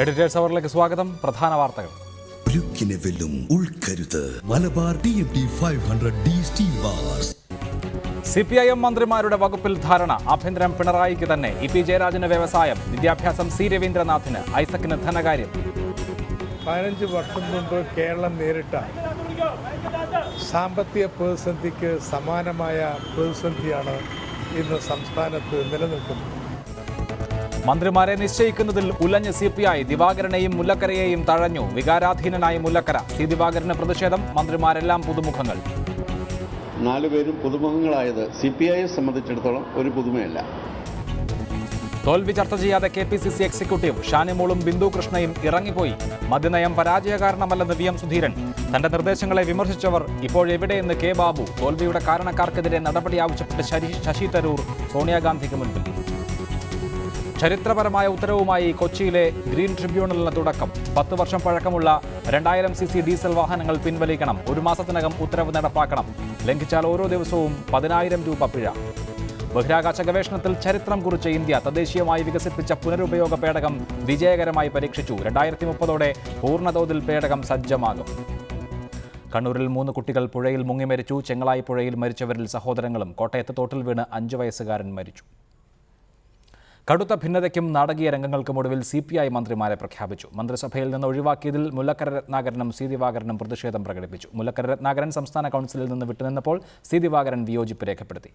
Editors അവറിലേക്ക് സ്വാഗതം. പ്രധാന വാർത്തകൾ. Malabar TMT 500D steel bars. CPIM മന്ത്രിമാരുടെ വകുപ്പിൽ ധാരണ. ആഭ്യന്തരം പിണറായിക്ക് തന്നെ. EP ജയരാജന് വ്യവസായം, വിദ്യാഭ്യാസം C രവീന്ദ്രനാഥിന്, ഐസക്കിന് ധനകാര്യം. 15 വർഷം മുമ്പ് കേരളം നേരിട്ട സാമ്പത്തിക പ്രതിസന്ധിക്ക് സമാനമായ പ്രതിസന്ധിയാണ് ഇന്ന് സംസ്ഥാനത്ത് നിലനിൽക്കുന്നത്. മന്ത്രിമാരെ നിശ്ചയിക്കുന്നതിൽ ഉലഞ്ഞ് CPI. ദിവാകരനെയും മുല്ലക്കരയെയും തഴഞ്ഞു. വികാരാധീനനായി മുല്ലക്കര. C ദിവാകരന് പ്രതിഷേധം. മന്ത്രിമാരെല്ലാം പുതുമുഖങ്ങൾ. 4 പേരും പുതുമുഖങ്ങളായത് CPIയെ സംബന്ധിച്ചിടത്തോളം ഒരു പുതുമയല്ല. തോൽവി ചർച്ച ചെയ്യാതെ KPCC എക്സിക്യൂട്ടീവ്. ഷാനിമോളും ബിന്ദു കൃഷ്ണയും ഇറങ്ങിപ്പോയി. മദ്യനയം പരാജയ കാരണമല്ലെന്ന് VM സുധീരൻ. തന്റെ നിർദ്ദേശങ്ങളെ വിമർശിച്ചവർ ഇപ്പോഴെവിടെയെന്ന് K ബാബു. തോൽവിയുടെ കാരണക്കാർക്കെതിരെ നടപടി ആവശ്യപ്പെട്ട് ശശി തരൂർ സോണിയാഗാന്ധിക്ക് മുൻപിൽ. ചരിത്രപരമായ ഉത്തരവുമായി കൊച്ചിയിലെ ഗ്രീൻ ട്രിബ്യൂണലിന് തുടക്കം. 10 വർഷം പഴക്കമുള്ള 2000 cc ഡീസൽ വാഹനങ്ങൾ പിൻവലിക്കണം. 1 മാസത്തിനകം ഉത്തരവ് നടപ്പാക്കണം. ലംഘിച്ചാൽ ഓരോ ദിവസവും 10,000 രൂപ പിഴ. ബഹിരാകാശ ഗവേഷണത്തിൽ ചരിത്രം കുറിച്ച ഇന്ത്യ. തദ്ദേശീയമായി വികസിപ്പിച്ച പുനരുപയോഗ പേടകം വിജയകരമായി പരീക്ഷിച്ചു. 2030ഓടെ പൂർണ്ണതോതിൽ പേടകം സജ്ജമാകും. കണ്ണൂരിൽ 3 കുട്ടികൾ പുഴയിൽ മുങ്ങി മരിച്ചു. ചെങ്ങളായി പുഴയിൽ മരിച്ചവരിൽ സഹോദരങ്ങളും. കോട്ടയത്ത് തോട്ടിൽ വീണ് 5 വയസ്സുകാരൻ മരിച്ചു. കടുത്ത ഭിന്നതയ്ക്കും നാടകീയ രംഗങ്ങൾക്കും ഒടുവിൽ CPI മന്ത്രിമാരെ പ്രഖ്യാപിച്ചു. മന്ത്രിസഭയിൽ നിന്ന് ഒഴിവാക്കിയതിൽ മുല്ലക്കര രത്നാകരനും C ദിവാകരനും പ്രതിഷേധം പ്രകടിപ്പിച്ചു. മുല്ലക്കര രത്നാകരൻ സംസ്ഥാന കൗൺസിലിൽ നിന്ന് വിട്ടുനിന്നപ്പോൾ C ദിവാകരൻ വിയോജിപ്പ് രേഖപ്പെടുത്തി.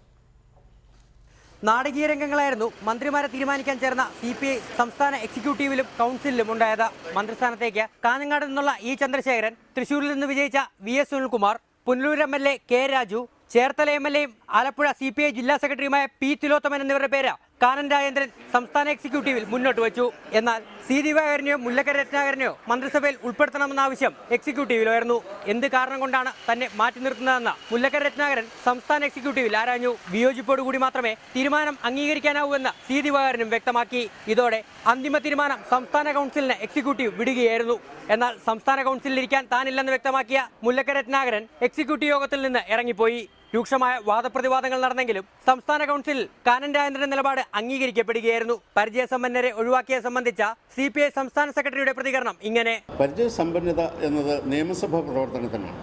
നാടകീയ രംഗങ്ങളായിരുന്നു മന്ത്രിമാരെ തീരുമാനിക്കാൻ ചേർന്ന CPI സംസ്ഥാന എക്സിക്യൂട്ടീവിലും കൗൺസിലിലും ഉണ്ടായത്. മന്ത്രിസ്ഥാനത്തേക്ക് കാഞ്ഞങ്ങാട് നിന്നുള്ള E ചന്ദ്രശേഖരൻ, തൃശൂരിൽ നിന്ന് വിജയിച്ച VS Sunilkumar, Punalur MLA K Raju, Cherthala MLAയും Alappuzha CPI ജില്ലാ സെക്രട്ടറിയുമായ P തിലോത്തമൻ എന്നിവരുടെ പേര് കാനൻ രാജേന്ദ്രൻ സംസ്ഥാന എക്സിക്യൂട്ടീവിൽ മുന്നോട്ട് വെച്ചു. എന്നാൽ C ദിവാകരനെയോ മുല്ലക്കര രത്നാകരനെയോ മന്ത്രിസഭയിൽ ഉൾപ്പെടുത്തണമെന്ന ആവശ്യം എക്സിക്യൂട്ടീവിലായിരുന്നു. എന്ത് കാരണം കൊണ്ടാണ് തന്നെ മാറ്റി നിർത്തുന്നതെന്ന് മുല്ലക്കര രത്നാകരൻ സംസ്ഥാന എക്സിക്യൂട്ടീവിൽ ആരാഞ്ഞു. വിയോജിപ്പോടുകൂടി മാത്രമേ തീരുമാനം അംഗീകരിക്കാനാവൂ എന്ന് C ദിവാകരനും വ്യക്തമാക്കി. ഇതോടെ അന്തിമ തീരുമാനം സംസ്ഥാന കൗൺസിലിന് എക്സിക്യൂട്ടീവ് വിടുകയായിരുന്നു. എന്നാൽ സംസ്ഥാന കൗൺസിലിരിക്കാൻ താനില്ലെന്ന് വ്യക്തമാക്കിയ മുല്ലക്കര രത്നാകരൻ എക്സിക്യൂട്ടീവ് യോഗത്തിൽ നിന്ന് ഇറങ്ങിപ്പോയി. രൂക്ഷമായ വാദപ്രതിവാദങ്ങൾ നടന്നെങ്കിലും സംസ്ഥാന കൗൺസിലിൽ കാനൻ രാജേന്ദ്രന്റെ നിലപാട് അംഗീകരിക്കപ്പെടുകയായിരുന്നു. പരിചയസമ്പന്നരെ ഒഴിവാക്കിയത് സംബന്ധിച്ച CPI സംസ്ഥാന സെക്രട്ടറിയുടെ പ്രതികരണം ഇങ്ങനെ: പരിചയസമ്പന്നത എന്നത് നിയമസഭാ പ്രവർത്തനത്തിനാണ്.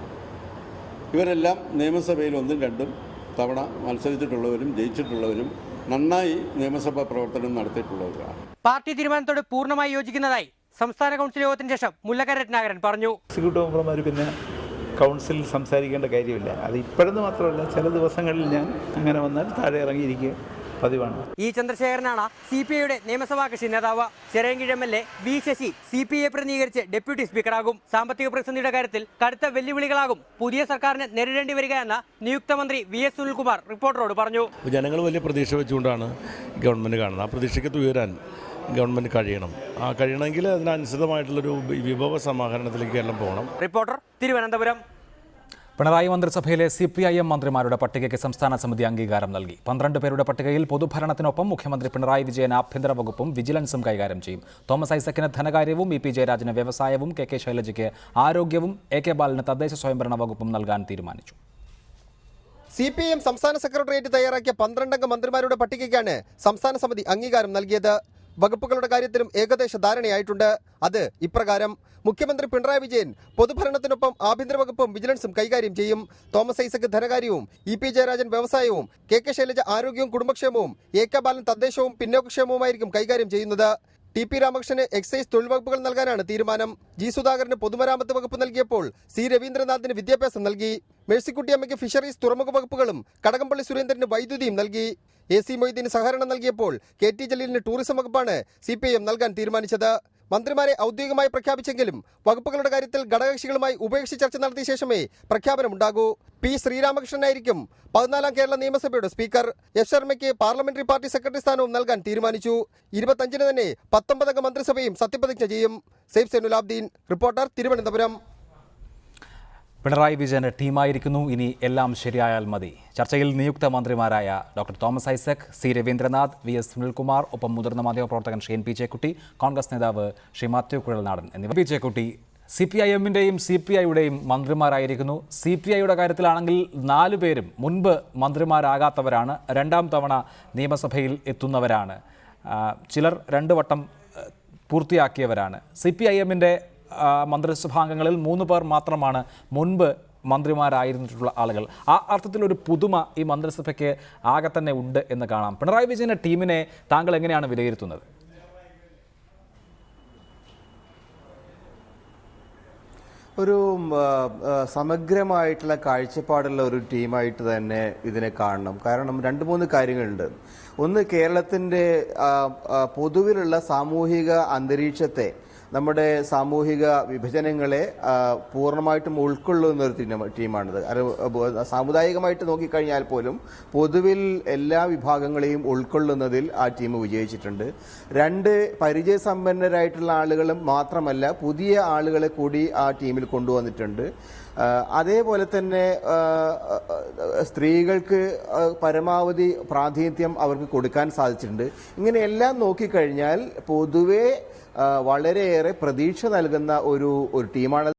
ഇവരെല്ലാം നിയമസഭയിൽ 1-2 തവണ മത്സരിച്ചിട്ടുള്ളവരും ജയിച്ചിട്ടുള്ളവരും നന്നായി നിയമസഭാ പ്രവർത്തനം നടത്തിയിട്ടുള്ളവരാണ്. പാർട്ടി തീരുമാനത്തോട് പൂർണ്ണമായി യോജിക്കുന്നതായി സംസ്ഥാന കൗൺസിൽ യോഗത്തിന് ശേഷം മുല്ലക്കര രത്നാകരൻ പറഞ്ഞു. എക്സിക്യൂട്ടീവ് മെമ്പർമാർ പിന്നെ കൗൺസിലിൽ സംസാരിക്കേണ്ട കാര്യമില്ല. അത് ഇപ്പോഴെന്ന് മാത്രമല്ല, ചില ദിവസങ്ങളിൽ ഞാൻ അങ്ങനെ വന്നാൽ താഴെ ഇറങ്ങിയിരിക്കുക പതിവാണ്. E ചന്ദ്രശേഖരനാണ് CPIയുടെ നിയമസഭാ കക്ഷി നേതാവ്. ചെറിയൻകീഴ് MLA V ശശി CPIയെ പ്രതിനിധീകരിച്ച് ഡെപ്യൂട്ടി സ്പീക്കറാകും. സാമ്പത്തിക പ്രതിസന്ധിയുടെ കാര്യത്തിൽ കടുത്ത വെല്ലുവിളികളാകും പുതിയ സർക്കാരിന് നേരിടേണ്ടി വരിക എന്ന് നിയുക്ത മന്ത്രി VS സുനിൽകുമാർ റിപ്പോർട്ടറോട് പറഞ്ഞു. ജനങ്ങൾ വലിയ പ്രതീക്ഷ വെച്ചുകൊണ്ടാണ് ഗവൺമെൻറ് കാണുന്നത്. ആ പ്രതീക്ഷയ്ക്ക് ഉയരാൻ ഗവൺമെൻറ് കഴിയണമെങ്കിൽ അതിനനുസൃതമായിട്ടുള്ളൊരു വിഭവ സമാഹരണത്തിലേക്ക് എല്ലാം പോകണം. റിപ്പോർട്ടർ, തിരുവനന്തപുരം. പിണറായി മന്ത്രിസഭയിലെ CPIM മന്ത്രിമാരുടെ പട്ടികയ്ക്ക് സംസ്ഥാന സമിതി അംഗീകാരം നൽകി. 12 പേരുടെ പട്ടികയിൽ പൊതുഭരണത്തിനൊപ്പം മുഖ്യമന്ത്രി പിണറായി വിജയൻ ആഭ്യന്തര വകുപ്പും വിജിലൻസും കൈകാര്യം ചെയ്യും. തോമസ് ഐസക്കിന് ധനകാര്യവും, EP ജയരാജന് വ്യവസായവും, KK ശൈലജയ്ക്ക് ആരോഗ്യവും, AK ബാലന് തദ്ദേശ സ്വയംഭരണ വകുപ്പും നൽകാൻ തീരുമാനിച്ചു. CPIM സംസ്ഥാന സെക്രട്ടേറിയറ്റ് തയ്യാറാക്കിയ 12 അംഗ മന്ത്രിമാരുടെ പട്ടികയ്ക്കാണ് സംസ്ഥാന സമിതി അംഗീകാരം നൽകിയത്. വകുപ്പുകളുടെ കാര്യത്തിലും ഏകദേശ ധാരണയായിട്ടുണ്ട്. അത് ഇപ്രകാരം: മുഖ്യമന്ത്രി പിണറായി വിജയൻ പൊതുഭരണത്തിനൊപ്പം ആഭ്യന്തര വകുപ്പും വിജിലൻസും കൈകാര്യം ചെയ്യും. തോമസ് ഐസക് ധനകാര്യവും, EP ജയരാജൻ വ്യവസായവും, KK ശൈലജ ആരോഗ്യവും കുടുംബക്ഷേമവും, AK ബാലൻ തദ്ദേശവും പിന്നോക്കക്ഷേമവുമായിരിക്കും കൈകാര്യം ചെയ്യുന്നത്. TP രാമകൃഷ്ണന് എക്സൈസ് തൊഴിൽ വകുപ്പുകൾ നൽകാനാണ് തീരുമാനം. G സുധാകരന് പൊതുമരാമത്ത് വകുപ്പ് നൽകിയപ്പോൾ C രവീന്ദ്രനാഥിന് വിദ്യാഭ്യാസം നൽകി. മേഴ്സിക്കുട്ടിയമ്മയ്ക്ക് ഫിഷറീസ് തുറമുഖ വകുപ്പുകളും കടകംപള്ളി സുരേന്ദ്രന് വൈദ്യുതിയും നൽകി. AC മൊയ്തീന് സഹകരണം നൽകിയപ്പോൾ KT ജലീലിന് ടൂറിസം വകുപ്പാണ് CPIM നൽകാൻ തീരുമാനിച്ചത്. മന്ത്രിമാരെ ഔദ്യോഗികമായി പ്രഖ്യാപിച്ചെങ്കിലും വകുപ്പുകളുടെ കാര്യത്തിൽ ഘടകകക്ഷികളുമായി ഉഭയകക്ഷി ചർച്ച നടത്തിയ ശേഷമേ പ്രഖ്യാപനമുണ്ടാകൂ. P ശ്രീരാമകൃഷ്ണനായിരിക്കും 14ാം കേരള നിയമസഭയുടെ സ്പീക്കർ. F ശർമ്മയ്ക്ക് പാർലമെന്ററി പാർട്ടി സെക്രട്ടറി സ്ഥാനവും നൽകാൻ തീരുമാനിച്ചു. 25-ന് തന്നെ 19 അംഗ മന്ത്രിസഭയും സത്യപ്രതിജ്ഞ ചെയ്യും. സെയ്ഫ് സൈനുലാബ്ദീൻ, റിപ്പോർട്ടർ, തിരുവനന്തപുരം. പിണറായി വിജയന്റെ ടീമായിരിക്കുന്നു. ഇനി എല്ലാം ശരിയായാൽ മതി. ചർച്ചയിൽ നിയുക്ത മന്ത്രിമാരായ doctor Thomas Isaac, C Raveendranath, VS Sunilkumar, ഒപ്പം മുതിർന്ന മാധ്യമപ്രവർത്തകൻ ശ്രീ NP ചേക്കുട്ടി, കോൺഗ്രസ് നേതാവ് ശ്രീ മാത്യു കുഴൽനാടൻ എന്നിവർ. NP ചേക്കുട്ടി, CPIMന്റെയും CPIയുടെയും മന്ത്രിമാരായിരിക്കുന്നു. CPIയുടെ കാര്യത്തിലാണെങ്കിൽ 4 പേരും മുൻപ് മന്ത്രിമാരാകാത്തവരാണ്, 2ാം തവണ നിയമസഭയിൽ എത്തുന്നവരാണ്. ചിലർ 2 വട്ടം പൂർത്തിയാക്കിയവരാണ്. CPIM-ന്റെ മന്ത്രിസഭാംഗങ്ങളിൽ 3 പേർ മാത്രമാണ് മുൻപ് മന്ത്രിമാരായിരുന്നിട്ടുള്ള ആളുകൾ. ആ അർത്ഥത്തിലൊരു പുതുമ ഈ മന്ത്രിസഭയ്ക്ക് ആകെ തന്നെ ഉണ്ട് എന്ന് കാണാം. പിണറായി വിജയൻ്റെ ടീമിനെ താങ്കൾ എങ്ങനെയാണ് വിലയിരുത്തുന്നത്? ഒരു സമഗ്രമായിട്ടുള്ള കാഴ്ചപ്പാടുള്ള ഒരു ടീമായിട്ട് തന്നെ ഇതിനെ കാണണം. കാരണം 2-3 കാര്യങ്ങളുണ്ട്. ഒന്ന്, കേരളത്തിൻ്റെ പൊതുവിലുള്ള സാമൂഹിക അന്തരീക്ഷത്തെ, നമ്മുടെ സാമൂഹിക വിഭജനങ്ങളെ പൂർണ്ണമായിട്ടും ഉൾക്കൊള്ളുന്ന ഒരു ടീമാണിത്. സാമുദായികമായിട്ട് നോക്കിക്കഴിഞ്ഞാൽ പോലും പൊതുവിൽ എല്ലാ വിഭാഗങ്ങളെയും ഉൾക്കൊള്ളുന്നതിൽ ആ ടീം വിജയിച്ചിട്ടുണ്ട്. 2, പരിചയസമ്പന്നരായിട്ടുള്ള ആളുകളും മാത്രമല്ല, പുതിയ ആളുകളെ കൂടി ആ ടീമിൽ കൊണ്ടുവന്നിട്ടുണ്ട്. അതേപോലെ തന്നെ സ്ത്രീകൾക്ക് പരമാവധി പ്രാതിനിധ്യം അവർക്ക് കൊടുക്കാൻ സാധിച്ചിട്ടുണ്ട്. ഇങ്ങനെയെല്ലാം നോക്കിക്കഴിഞ്ഞാൽ പൊതുവെ വളരെയേറെ പ്രതീക്ഷ നൽകുന്ന ഒരു ടീമാണ്.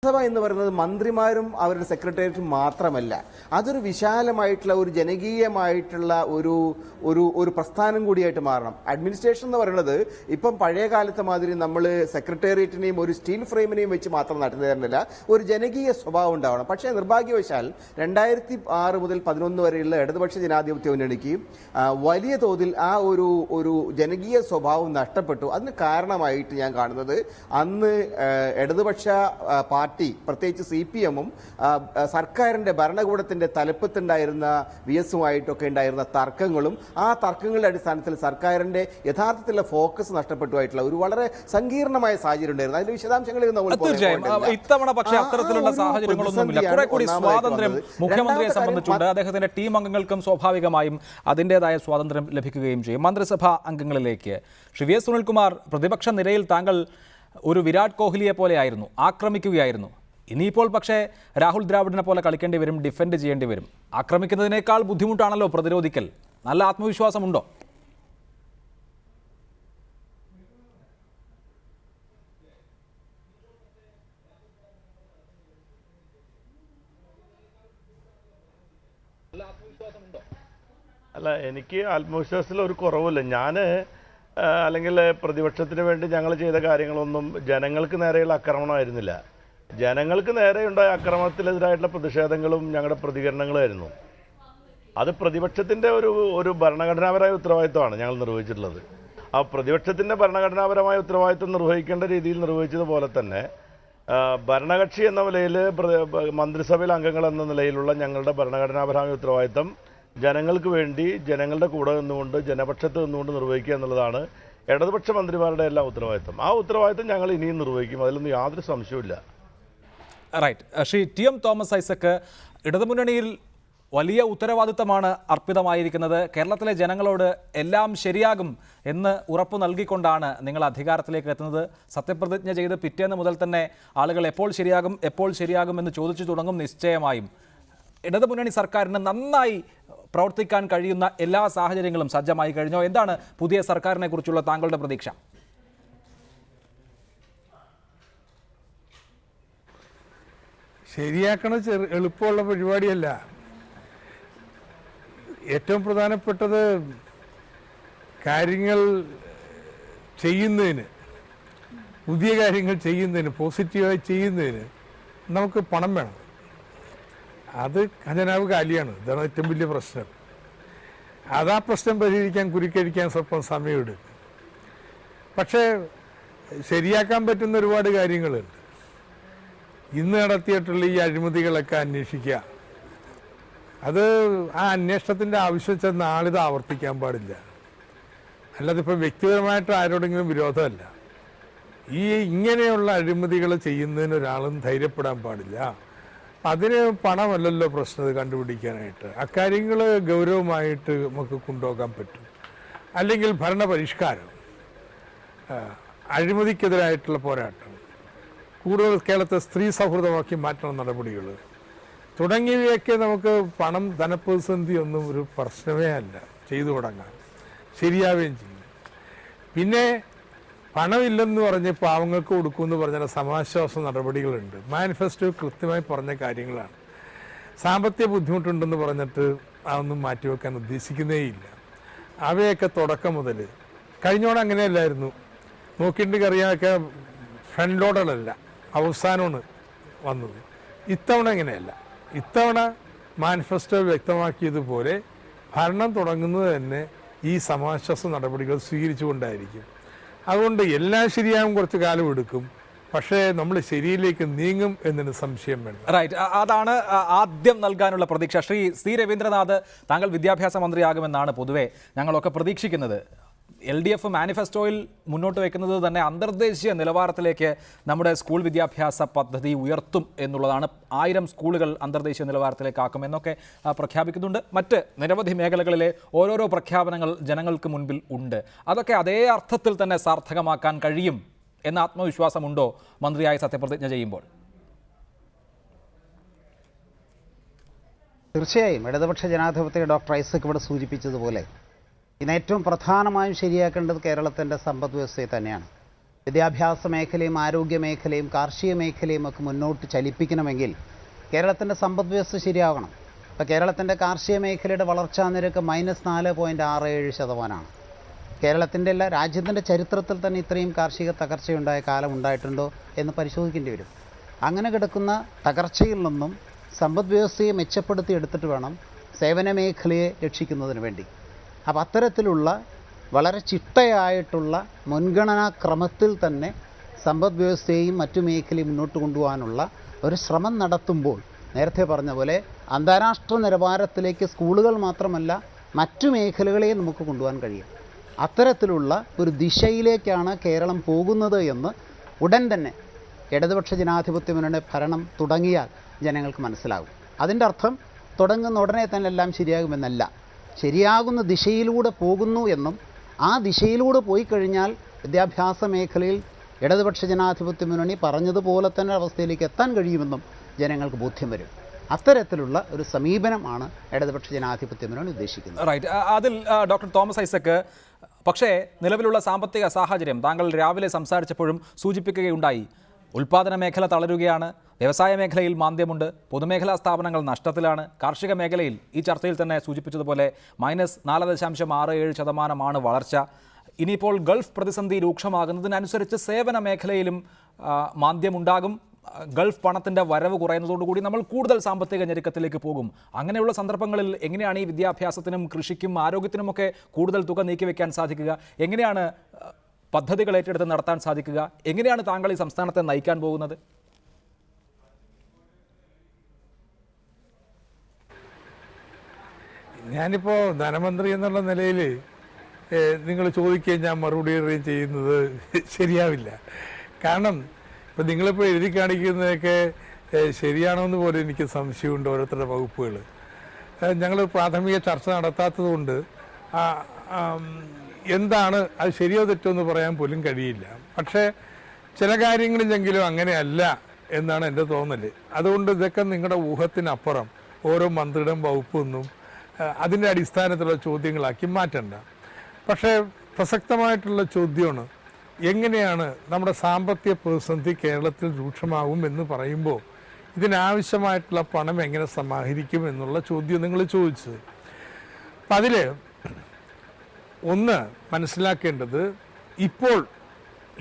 സഭ എന്ന് പറയുന്നത് മന്ത്രിമാരും അവരുടെ സെക്രട്ടേറിയറ്റും മാത്രമല്ല, അതൊരു വിശാലമായിട്ടുള്ള ഒരു ജനകീയമായിട്ടുള്ള ഒരു പ്രസ്ഥാനം കൂടിയായിട്ട് മാറണം. അഡ്മിനിസ്ട്രേഷൻ എന്ന് പറയുന്നത് ഇപ്പം പഴയ കാലത്തെ മാതിരി നമ്മൾ സെക്രട്ടേറിയറ്റിനെയും ഒരു സ്റ്റീൽ ഫ്രെയിമിനെയും വെച്ച് മാത്രം നടത്തുന്നില്ല, ഒരു ജനകീയ സ്വഭാവം ഉണ്ടാവണം. പക്ഷേ നിർഭാഗ്യവശാൽ 2006 മുതൽ 2011 വരെയുള്ള ഇടതുപക്ഷ ജനാധിപത്യ മുന്നണിക്ക് വലിയ തോതിൽ ആ ഒരു ജനകീയ സ്വഭാവം നഷ്ടപ്പെട്ടു. അതിന് കാരണമായിട്ട് ഞാൻ കാണുന്നത് അന്ന് ഇടതുപക്ഷ പാർട്ടി, പ്രത്യേകിച്ച് CPM-ഉം സർക്കാരിന്റെ ഭരണകൂടത്തിന്റെ തലപ്പത്തുണ്ടായിരുന്ന VS-ഉമായിട്ടൊക്കെ ഉണ്ടായിരുന്ന തർക്കങ്ങളും ആ തർക്കങ്ങളുടെ അടിസ്ഥാനത്തിൽ സർക്കാരിന്റെ യഥാർത്ഥത്തിലുള്ള ഫോക്കസ് നഷ്ടപ്പെട്ടുമായിട്ടുള്ള ഒരു വളരെ സങ്കീർണമായ സാഹചര്യം ഉണ്ടായിരുന്നു. അതിന്റെ വിശദാംശങ്ങളിൽ ഇത്തവണ പക്ഷേ അത്തരത്തിലുള്ള സാഹചര്യങ്ങളൊന്നുമില്ല. കുറെ കൂടി സ്വാതന്ത്ര്യം മുഖ്യമന്ത്രിയെ സംബന്ധിച്ചുണ്ട്. അദ്ദേഹത്തിന്റെ ടീം അംഗങ്ങൾക്കും സ്വാഭാവികമായും അതിൻ്റെതായ സ്വാതന്ത്ര്യം ലഭിക്കുകയും ചെയ്യും. മന്ത്രിസഭാ അംഗങ്ങളിലേക്ക് ശ്രീ VS സുനിൽകുമാർ, പ്രതിപക്ഷ നിരയിൽ താങ്കൾ ഒരു വിരാട് കോഹ്ലിയെ പോലെയായിരുന്നു, ആക്രമിക്കുകയായിരുന്നു. ഇനിയിപ്പോൾ പക്ഷേ രാഹുൽ ദ്രാവിഡിനെ പോലെ കളിക്കേണ്ടി വരും, ഡിഫെൻഡ് ചെയ്യേണ്ടി വരും. ആക്രമിക്കുന്നതിനേക്കാൾ ബുദ്ധിമുട്ടാണല്ലോ പ്രതിരോധിക്കൽ. നല്ല ആത്മവിശ്വാസമുണ്ടോ? അല്ല, എനിക്ക് ആത്മവിശ്വാസത്തിൽ ഒരു കുറവില്ല. ഞാൻ അല്ലെങ്കിൽ പ്രതിപക്ഷത്തിന് വേണ്ടി ഞങ്ങൾ ചെയ്ത കാര്യങ്ങളൊന്നും ജനങ്ങൾക്ക് നേരെയുള്ള ആക്രമണമായിരുന്നില്ല. ജനങ്ങൾക്ക് നേരെയുണ്ടായ ആക്രമണത്തിനെതിരായിട്ടുള്ള പ്രതിഷേധങ്ങളും ഞങ്ങളുടെ പ്രതികരണങ്ങളായിരുന്നു. അത് പ്രതിപക്ഷത്തിൻ്റെ ഒരു ഭരണഘടനാപരമായ ഉത്തരവാദിത്തമാണ് ഞങ്ങൾ നിർവഹിച്ചിട്ടുള്ളത്. ആ പ്രതിപക്ഷത്തിൻ്റെ ഭരണഘടനാപരമായ ഉത്തരവാദിത്തം നിർവഹിക്കേണ്ട രീതിയിൽ നിർവഹിച്ചതുപോലെ തന്നെ ഭരണകക്ഷി എന്ന നിലയിൽ മന്ത്രിസഭയിൽ അംഗങ്ങൾ എന്ന നിലയിലുള്ള ഞങ്ങളുടെ ഭരണഘടനാപരമായ ഉത്തരവാദിത്തം ജനങ്ങൾക്ക് വേണ്ടി ജനങ്ങളുടെ കൂടെ നിന്നുകൊണ്ട് ജനപക്ഷത്ത് നിന്നുകൊണ്ട് നിർവഹിക്കുക എന്നുള്ളതാണ് ഇടതുപക്ഷ മന്ത്രിമാരുടെ എല്ലാ ഉത്തരവാദിത്തം. ആ ഉത്തരവാദിത്തം ഞങ്ങൾ ഇനിയും നിർവഹിക്കും, അതിലൊന്നും യാതൊരു സംശയവുമില്ല. റൈറ്റ്. ശ്രീ TM തോമസ് ഐസക്, ഇടതുമുന്നണിയിൽ വലിയ ഉത്തരവാദിത്തമാണ് അർപ്പിതമായിരിക്കുന്നത്. കേരളത്തിലെ ജനങ്ങളോട് എല്ലാം ശരിയാകും എന്ന് ഉറപ്പ് നൽകിക്കൊണ്ടാണ് നിങ്ങൾ അധികാരത്തിലേക്ക് എത്തുന്നത്. സത്യപ്രതിജ്ഞ ചെയ്ത് പിറ്റേന്ന് മുതൽ തന്നെ ആളുകൾ എപ്പോൾ ശരിയാകും എന്ന് ചോദിച്ചു തുടങ്ങും. നിശ്ചയമായും ഇടതുമുന്നണി സർക്കാരിന് നന്നായി പ്രവർത്തിക്കാൻ കഴിയുന്ന എല്ലാ സാഹചര്യങ്ങളും സജ്ജമായി കഴിഞ്ഞോ? എന്താണ് പുതിയ സർക്കാരിനെ കുറിച്ചുള്ള താങ്കളുടെ പ്രതീക്ഷ? ശരിയാക്കണ എളുപ്പമുള്ള പരിപാടിയല്ല. ഏറ്റവും പ്രധാനപ്പെട്ടത് കാര്യങ്ങൾ ചെയ്യുന്നതിന്, പുതിയ കാര്യങ്ങൾ ചെയ്യുന്നതിന്, പോസിറ്റീവായി ചെയ്യുന്നതിന് നമുക്ക് പണം വേണം. അത് ഖജനാവ് കാലിയാണ്. ഇതാണ് ഏറ്റവും വലിയ പ്രശ്നം. അതാ പ്രശ്നം പരിഹരിക്കാൻ കുരുക്കഴിക്കാൻ സ്വല്പം സമയമെടുക്കും. പക്ഷേ ശരിയാക്കാൻ പറ്റുന്ന ഒരുപാട് കാര്യങ്ങളുണ്ട്. ഇന്ന് നടത്തിയിട്ടുള്ള ഈ അഴിമതികളൊക്കെ അന്വേഷിക്കുക. അത് ആ അന്വേഷണത്തിൻ്റെ ആവശ്യം വെച്ചാൽ നാളിത് ആവർത്തിക്കാൻ പാടില്ല. അല്ലാതെ ഇപ്പോൾ വ്യക്തിപരമായിട്ട് ആരോടെങ്കിലും വിരോധമല്ല. ഇങ്ങനെയുള്ള അഴിമതികൾ ചെയ്യുന്നതിന് ഒരാളും ധൈര്യപ്പെടാൻ പാടില്ല. അതിന് പണമല്ലല്ലോ പ്രശ്നം കണ്ടുപിടിക്കാനായിട്ട്. അക്കാര്യങ്ങൾ ഗൗരവമായിട്ട് നമുക്ക് കൊണ്ടുപോകാൻ പറ്റും. അല്ലെങ്കിൽ ഭരണപരിഷ്കാരം, അഴിമതിക്കെതിരായിട്ടുള്ള പോരാട്ടം, കൂടുതൽ കേരളത്തെ സ്ത്രീ സൗഹൃദമാക്കി മാറ്റണം നടപടികൾ തുടങ്ങിയവയൊക്കെ നമുക്ക് ധനപ്രതിസന്ധി ഒന്നും ഒരു പ്രശ്നമേ അല്ല. ചെയ്തു തുടങ്ങാൻ ശരിയാവുകയും ചെയ്യും. പിന്നെ പണമില്ലെന്ന് പറഞ്ഞ് പാവങ്ങൾക്ക് കൊടുക്കുമെന്ന് പറഞ്ഞാൽ സമാശ്വാസ നടപടികളുണ്ട്. മാനിഫെസ്റ്റോ കൃത്യമായി പറഞ്ഞ കാര്യങ്ങളാണ്. സാമ്പത്തിക ബുദ്ധിമുട്ടുണ്ടെന്ന് പറഞ്ഞിട്ട് അതൊന്നും മാറ്റിവെക്കാൻ ഉദ്ദേശിക്കുന്നേയില്ല. അവയൊക്കെ തുടക്കം മുതൽ കഴിഞ്ഞോടെ അങ്ങനെയല്ലായിരുന്നു. നോക്കിയിട്ട് അറിയാമൊക്കെ ഫ്രണ്ട് ലോഡറല്ല, അവസാനമാണ് വന്നത്. ഇത്തവണ അങ്ങനെയല്ല. ഇത്തവണ മാനിഫെസ്റ്റോ വ്യക്തമാക്കിയതുപോലെ ഭരണം തുടങ്ങുന്നത് തന്നെ ഈ സമാശ്വാസ നടപടികൾ സ്വീകരിച്ചുകൊണ്ടായിരിക്കും. അതുകൊണ്ട് എല്ലാം ശരിയാകും, കുറച്ച് കാലം എടുക്കും. പക്ഷേ നമ്മൾ ശരിയിലേക്ക് നീങ്ങും എന്നതിന് സംശയം വേണ്ട. റൈറ്റ്. അതാണ് ആദ്യം നൽകാനുള്ള പ്രതീക്ഷ. ശ്രീ C രവീന്ദ്രനാഥ്, താങ്കൾ വിദ്യാഭ്യാസ മന്ത്രിയാകുമെന്നാണ് പൊതുവെ ഞങ്ങളൊക്കെ പ്രതീക്ഷിക്കുന്നത്. LDF മാനിഫെസ്റ്റോയിൽ മുന്നോട്ട് വയ്ക്കുന്നത് തന്നെ അന്തർദേശീയ നിലവാരത്തിലേക്ക് നമ്മുടെ സ്കൂൾ വിദ്യാഭ്യാസ പദ്ധതി ഉയർത്തും എന്നുള്ളതാണ്. 1000 സ്കൂളുകൾ അന്തർദേശീയ നിലവാരത്തിലേക്കാക്കും എന്നൊക്കെ പ്രഖ്യാപിക്കുന്നുണ്ട്. മറ്റ് നിരവധി മേഖലകളിലെ ഓരോരോ പ്രഖ്യാപനങ്ങൾ ജനങ്ങൾക്ക് മുൻപിൽ ഉണ്ട്. അതൊക്കെ അതേ അർത്ഥത്തിൽ തന്നെ സാർത്ഥകമാക്കാൻ കഴിയും എന്ന ആത്മവിശ്വാസമുണ്ടോ മന്ത്രിയായി സത്യപ്രതിജ്ഞ ചെയ്യുമ്പോൾ? തീർച്ചയായും ഇടതുപക്ഷ ജനാധിപത്യ ഡോക്ടർ ഐസക് ഇവിടെ സൂചിപ്പിച്ചതുപോലെ ഇന്ന് ഏറ്റവും പ്രധാനമായും ശരിയാക്കേണ്ടത് കേരളത്തിൻ്റെ സമ്പദ് വ്യവസ്ഥയെ തന്നെയാണ്. വിദ്യാഭ്യാസ മേഖലയും ആരോഗ്യ മേഖലയും കാർഷിക മേഖലയും ഒക്കെ മുന്നോട്ട് ചലിപ്പിക്കണമെങ്കിൽ കേരളത്തിൻ്റെ സമ്പദ് വ്യവസ്ഥ ശരിയാകണം. ഇപ്പോൾ കേരളത്തിൻ്റെ കാർഷിക മേഖലയുടെ വളർച്ചാ നിരക്ക് -4.67%. കേരളത്തിൻ്റെ അല്ല, രാജ്യത്തിൻ്റെ ചരിത്രത്തിൽ തന്നെ ഇത്രയും കാർഷിക തകർച്ചയുണ്ടായ കാലം ഉണ്ടായിട്ടുണ്ടോ എന്ന് പരിശോധിക്കേണ്ടി വരും. അങ്ങനെ കിടക്കുന്ന തകർച്ചയിൽ നിന്നും സമ്പദ് വ്യവസ്ഥയെ മെച്ചപ്പെടുത്തി എടുത്തിട്ട് വേണം സേവന മേഖലയെ രക്ഷിക്കുന്നതിന് വേണ്ടി. അപ്പോൾ അത്തരത്തിലുള്ള വളരെ ചിട്ടയായിട്ടുള്ള മുൻഗണനാ ക്രമത്തിൽ തന്നെ സമ്പദ് വ്യവസ്ഥയെയും മറ്റു മേഖലയും മുന്നോട്ട് കൊണ്ടുപോകാനുള്ള ഒരു ശ്രമം നടത്തുമ്പോൾ നേരത്തെ പറഞ്ഞ പോലെ അന്താരാഷ്ട്ര നിലവാരത്തിലേക്ക് സ്കൂളുകൾ മാത്രമല്ല മറ്റു മേഖലകളെയും നമുക്ക് കൊണ്ടുപോകാൻ കഴിയും. അത്തരത്തിലുള്ള ഒരു ദിശയിലേക്കാണ് കേരളം പോകുന്നത് എന്ന് ഉടൻ തന്നെ ഇടതുപക്ഷ ജനാധിപത്യ മുന്നണിയുടെ ഭരണം തുടങ്ങിയാൽ ജനങ്ങൾക്ക് മനസ്സിലാകും. അതിൻ്റെ അർത്ഥം തുടങ്ങുന്ന ഉടനെ തന്നെ എല്ലാം ശരിയാകുമെന്നല്ല, ശരിയാകുന്ന ദിശയിലൂടെ പോകുന്നു എന്നും ആ ദിശയിലൂടെ പോയി കഴിഞ്ഞാൽ വിദ്യാഭ്യാസ മേഖലയിൽ ഇടതുപക്ഷ ജനാധിപത്യ മുന്നണി പറഞ്ഞതുപോലെ തന്നെ അവസ്ഥയിലേക്ക് എത്താൻ കഴിയുമെന്നും ജനങ്ങൾക്ക് ബോധ്യം വരും. അത്തരത്തിലുള്ള ഒരു സമീപനമാണ് ഇടതുപക്ഷ ജനാധിപത്യ മുന്നണി ഉദ്ദേശിക്കുന്നത്. റൈറ്റ്. അതിൽ ഡോക്ടർ തോമസ് ഐസക്, പക്ഷേ നിലവിലുള്ള സാമ്പത്തിക സാഹചര്യം താങ്കൾ രാവിലെ സംസാരിച്ചപ്പോഴും സൂചിപ്പിക്കുകയുണ്ടായി. ഉൽപ്പാദന മേഖല തളരുകയാണ്, വ്യവസായ മേഖലയിൽ മാന്ദ്യമുണ്ട്, പൊതുമേഖലാ സ്ഥാപനങ്ങൾ നഷ്ടത്തിലാണ്, കാർഷിക മേഖലയിൽ ഈ ചർച്ചയിൽ തന്നെ സൂചിപ്പിച്ചതുപോലെ -4.67% വളർച്ച. ഇനിയിപ്പോൾ ഗൾഫ് പ്രതിസന്ധി രൂക്ഷമാകുന്നതിനനുസരിച്ച് സേവന മേഖലയിലും മാന്ദ്യമുണ്ടാകും. ഗൾഫ് പണത്തിൻ്റെ വരവ് കുറയുന്നതോടുകൂടി നമ്മൾ കൂടുതൽ സാമ്പത്തിക ഞെരുക്കത്തിലേക്ക് പോകും. അങ്ങനെയുള്ള സന്ദർഭങ്ങളിൽ എങ്ങനെയാണ് ഈ വിദ്യാഭ്യാസത്തിനും കൃഷിക്കും ആരോഗ്യത്തിനുമൊക്കെ കൂടുതൽ തുക നീക്കിവെക്കാൻ സാധിക്കുക? എങ്ങനെയാണ് പദ്ധതികൾ ഏറ്റെടുത്ത് നടത്താൻ സാധിക്കുക? എങ്ങനെയാണ് താങ്കൾ ഈ സംസ്ഥാനത്തെ നയിക്കാൻ പോകുന്നത്? ഞാനിപ്പോൾ ധനമന്ത്രി എന്നുള്ള നിലയിൽ നിങ്ങൾ ചോദിക്കുകയും ഞാൻ മറുപടി പറയുകയും ചെയ്യുന്നത് ശരിയാവില്ല. കാരണം ഇപ്പം നിങ്ങളിപ്പോൾ എഴുതി കാണിക്കുന്നതൊക്കെ ശരിയാണോന്ന് പോലും എനിക്ക് സംശയമുണ്ട്. ഓരോരുത്തരുടെ വകുപ്പുകൾ ഞങ്ങൾ പ്രാഥമിക ചർച്ച നടത്താത്തതുകൊണ്ട് എന്താണ് അത് ശരിയോ തെറ്റോ എന്ന് പറയാൻ പോലും കഴിയില്ല. പക്ഷേ ചില കാര്യങ്ങളിലെങ്കിലും അങ്ങനെയല്ല എന്നാണ് എൻ്റെ തോന്നൽ. അതുകൊണ്ട് ഇതൊക്കെ നിങ്ങളുടെ ഊഹത്തിനപ്പുറം ഓരോ മന്ത്രിയുടെയും വകുപ്പൊന്നും അതിൻ്റെ അടിസ്ഥാനത്തിലുള്ള ചോദ്യങ്ങളാക്കി മാറ്റണ്ട. പക്ഷേ പ്രസക്തമായിട്ടുള്ള ചോദ്യമാണ്, എങ്ങനെയാണ് നമ്മുടെ സാമ്പത്തിക പ്രതിസന്ധി കേരളത്തിൽ രൂക്ഷമാകും എന്ന് പറയുമ്പോൾ ഇതിനാവശ്യമായിട്ടുള്ള പണം എങ്ങനെ സമാഹരിക്കും എന്നുള്ള ചോദ്യം നിങ്ങൾ ചോദിച്ചത്. അപ്പം അതിൽ ഒന്ന് മനസ്സിലാക്കേണ്ടത്,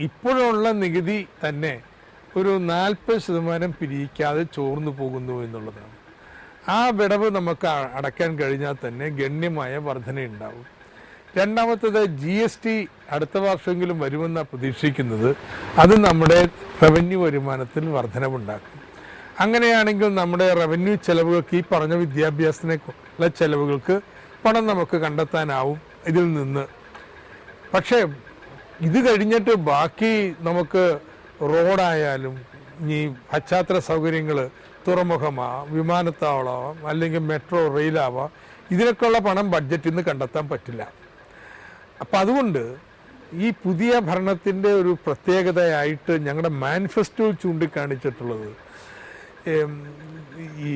ഇപ്പോഴുള്ള നികുതി തന്നെ ഒരു 40% പിരിക്കാതെ ചോർന്നു പോകുന്നു എന്നുള്ളതാണ്. ആ വിടവ് നമുക്ക് അടയ്ക്കാൻ കഴിഞ്ഞാൽ തന്നെ ഗണ്യമായ വർധനയുണ്ടാവും. രണ്ടാമത്തേത് GST അടുത്ത വർഷമെങ്കിലും വരുമെന്നാണ് പ്രതീക്ഷിക്കുന്നത്. അത് നമ്മുടെ റവന്യൂ വരുമാനത്തിൽ വർധനവുണ്ടാക്കും. അങ്ങനെയാണെങ്കിൽ നമ്മുടെ റവന്യൂ ചെലവുകൾക്ക്, ഈ പറഞ്ഞ വിദ്യാഭ്യാസത്തിനുള്ള ചെലവുകൾക്ക് പണം നമുക്ക് കണ്ടെത്താനാവും ഇതിൽ നിന്ന്. പക്ഷേ ഇത് കഴിഞ്ഞിട്ട് ബാക്കി നമുക്ക് റോഡായാലും ഈ പശ്ചാത്തല സൗകര്യങ്ങൾ, തുറമുഖമാവാം, വിമാനത്താവളമാവാം, അല്ലെങ്കിൽ മെട്രോ റെയിലാവാം, ഇതിനൊക്കെയുള്ള പണം ബഡ്ജറ്റിൽ നിന്ന് കണ്ടെത്താൻ പറ്റില്ല. അപ്പം അതുകൊണ്ട് ഈ പുതിയ ഭരണത്തിൻ്റെ ഒരു പ്രത്യേകതയായിട്ട് ഞങ്ങളുടെ മാനിഫെസ്റ്റോയിൽ ചൂണ്ടിക്കാണിച്ചിട്ടുള്ളത്, ഈ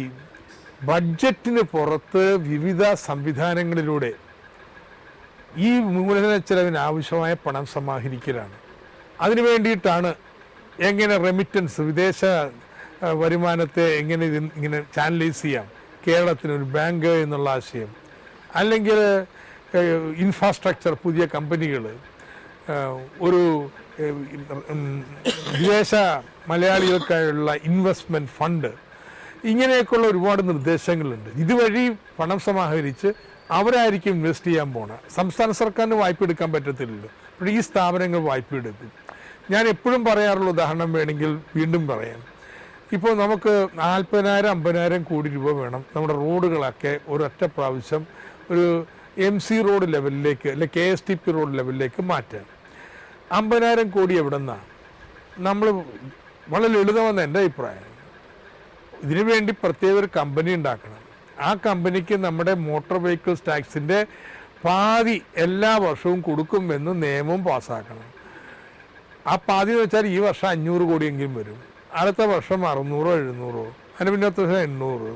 ബഡ്ജറ്റിന് പുറത്ത് വിവിധ സംവിധാനങ്ങളിലൂടെ ഈ മൂലധന ചെലവിന് ആവശ്യമായ പണം സമാഹരിക്കലാണ്. അതിനു വേണ്ടിയിട്ടാണ് എങ്ങനെ റെമിറ്റൻസ്, വിദേശ വരുമാനത്തെ എങ്ങനെ ഇങ്ങനെ ചാനലൈസ് ചെയ്യാം, കേരളത്തിനൊരു ബാങ്ക് എന്നുള്ള ആശയം, അല്ലെങ്കിൽ ഇൻഫ്രാസ്ട്രക്ചർ, പുതിയ കമ്പനികൾ, ഒരു വിദേശ മലയാളികൾക്കായുള്ള ഇൻവെസ്റ്റ്മെൻറ്റ് ഫണ്ട്, ഇങ്ങനെയൊക്കെയുള്ള ഒരുപാട് നിർദ്ദേശങ്ങളുണ്ട്. ഇതുവഴി പണം സമാഹരിച്ച് അവരായിരിക്കും ഇൻവെസ്റ്റ് ചെയ്യാൻ പോണത്. സംസ്ഥാന സർക്കാരിന് വായ്പ എടുക്കാൻ പറ്റത്തില്ലല്ലോ. അപ്പോൾ ഈ സ്ഥാപനങ്ങൾ വായ്പ എടുക്കും. ഞാൻ എപ്പോഴും പറയാറുള്ള ഉദാഹരണം വേണമെങ്കിൽ വീണ്ടും പറയാം. ഇപ്പോൾ നമുക്ക് 40,000-50,000 കോടി രൂപ വേണം നമ്മുടെ റോഡുകളൊക്കെ ഒരൊറ്റ പ്രാവശ്യം ഒരു MC റോഡ് ലെവലിലേക്ക്, അല്ലെ KSTP റോഡ് ലെവലിലേക്ക് മാറ്റാൻ. 50,000 കോടി എവിടെ നിന്നാണ്? നമ്മൾ വളരെ ലളിതമെന്ന് എൻ്റെ അഭിപ്രായം. ഇതിനു വേണ്ടി പ്രത്യേക ഒരു കമ്പനി ഉണ്ടാക്കണം. ആ കമ്പനിക്ക് നമ്മുടെ മോട്ടോർ വെഹിക്കിൾസ് ടാക്സിൻ്റെ പാതി എല്ലാ വർഷവും കൊടുക്കുമെന്ന് നിയമം പാസ്സാക്കണം. ആ പാതി എന്ന് വെച്ചാൽ ഈ വർഷം 500 കോടിയെങ്കിലും വരും, അടുത്ത വർഷം 600-700, അതിന് പിന്നത്തെ വർഷം 800.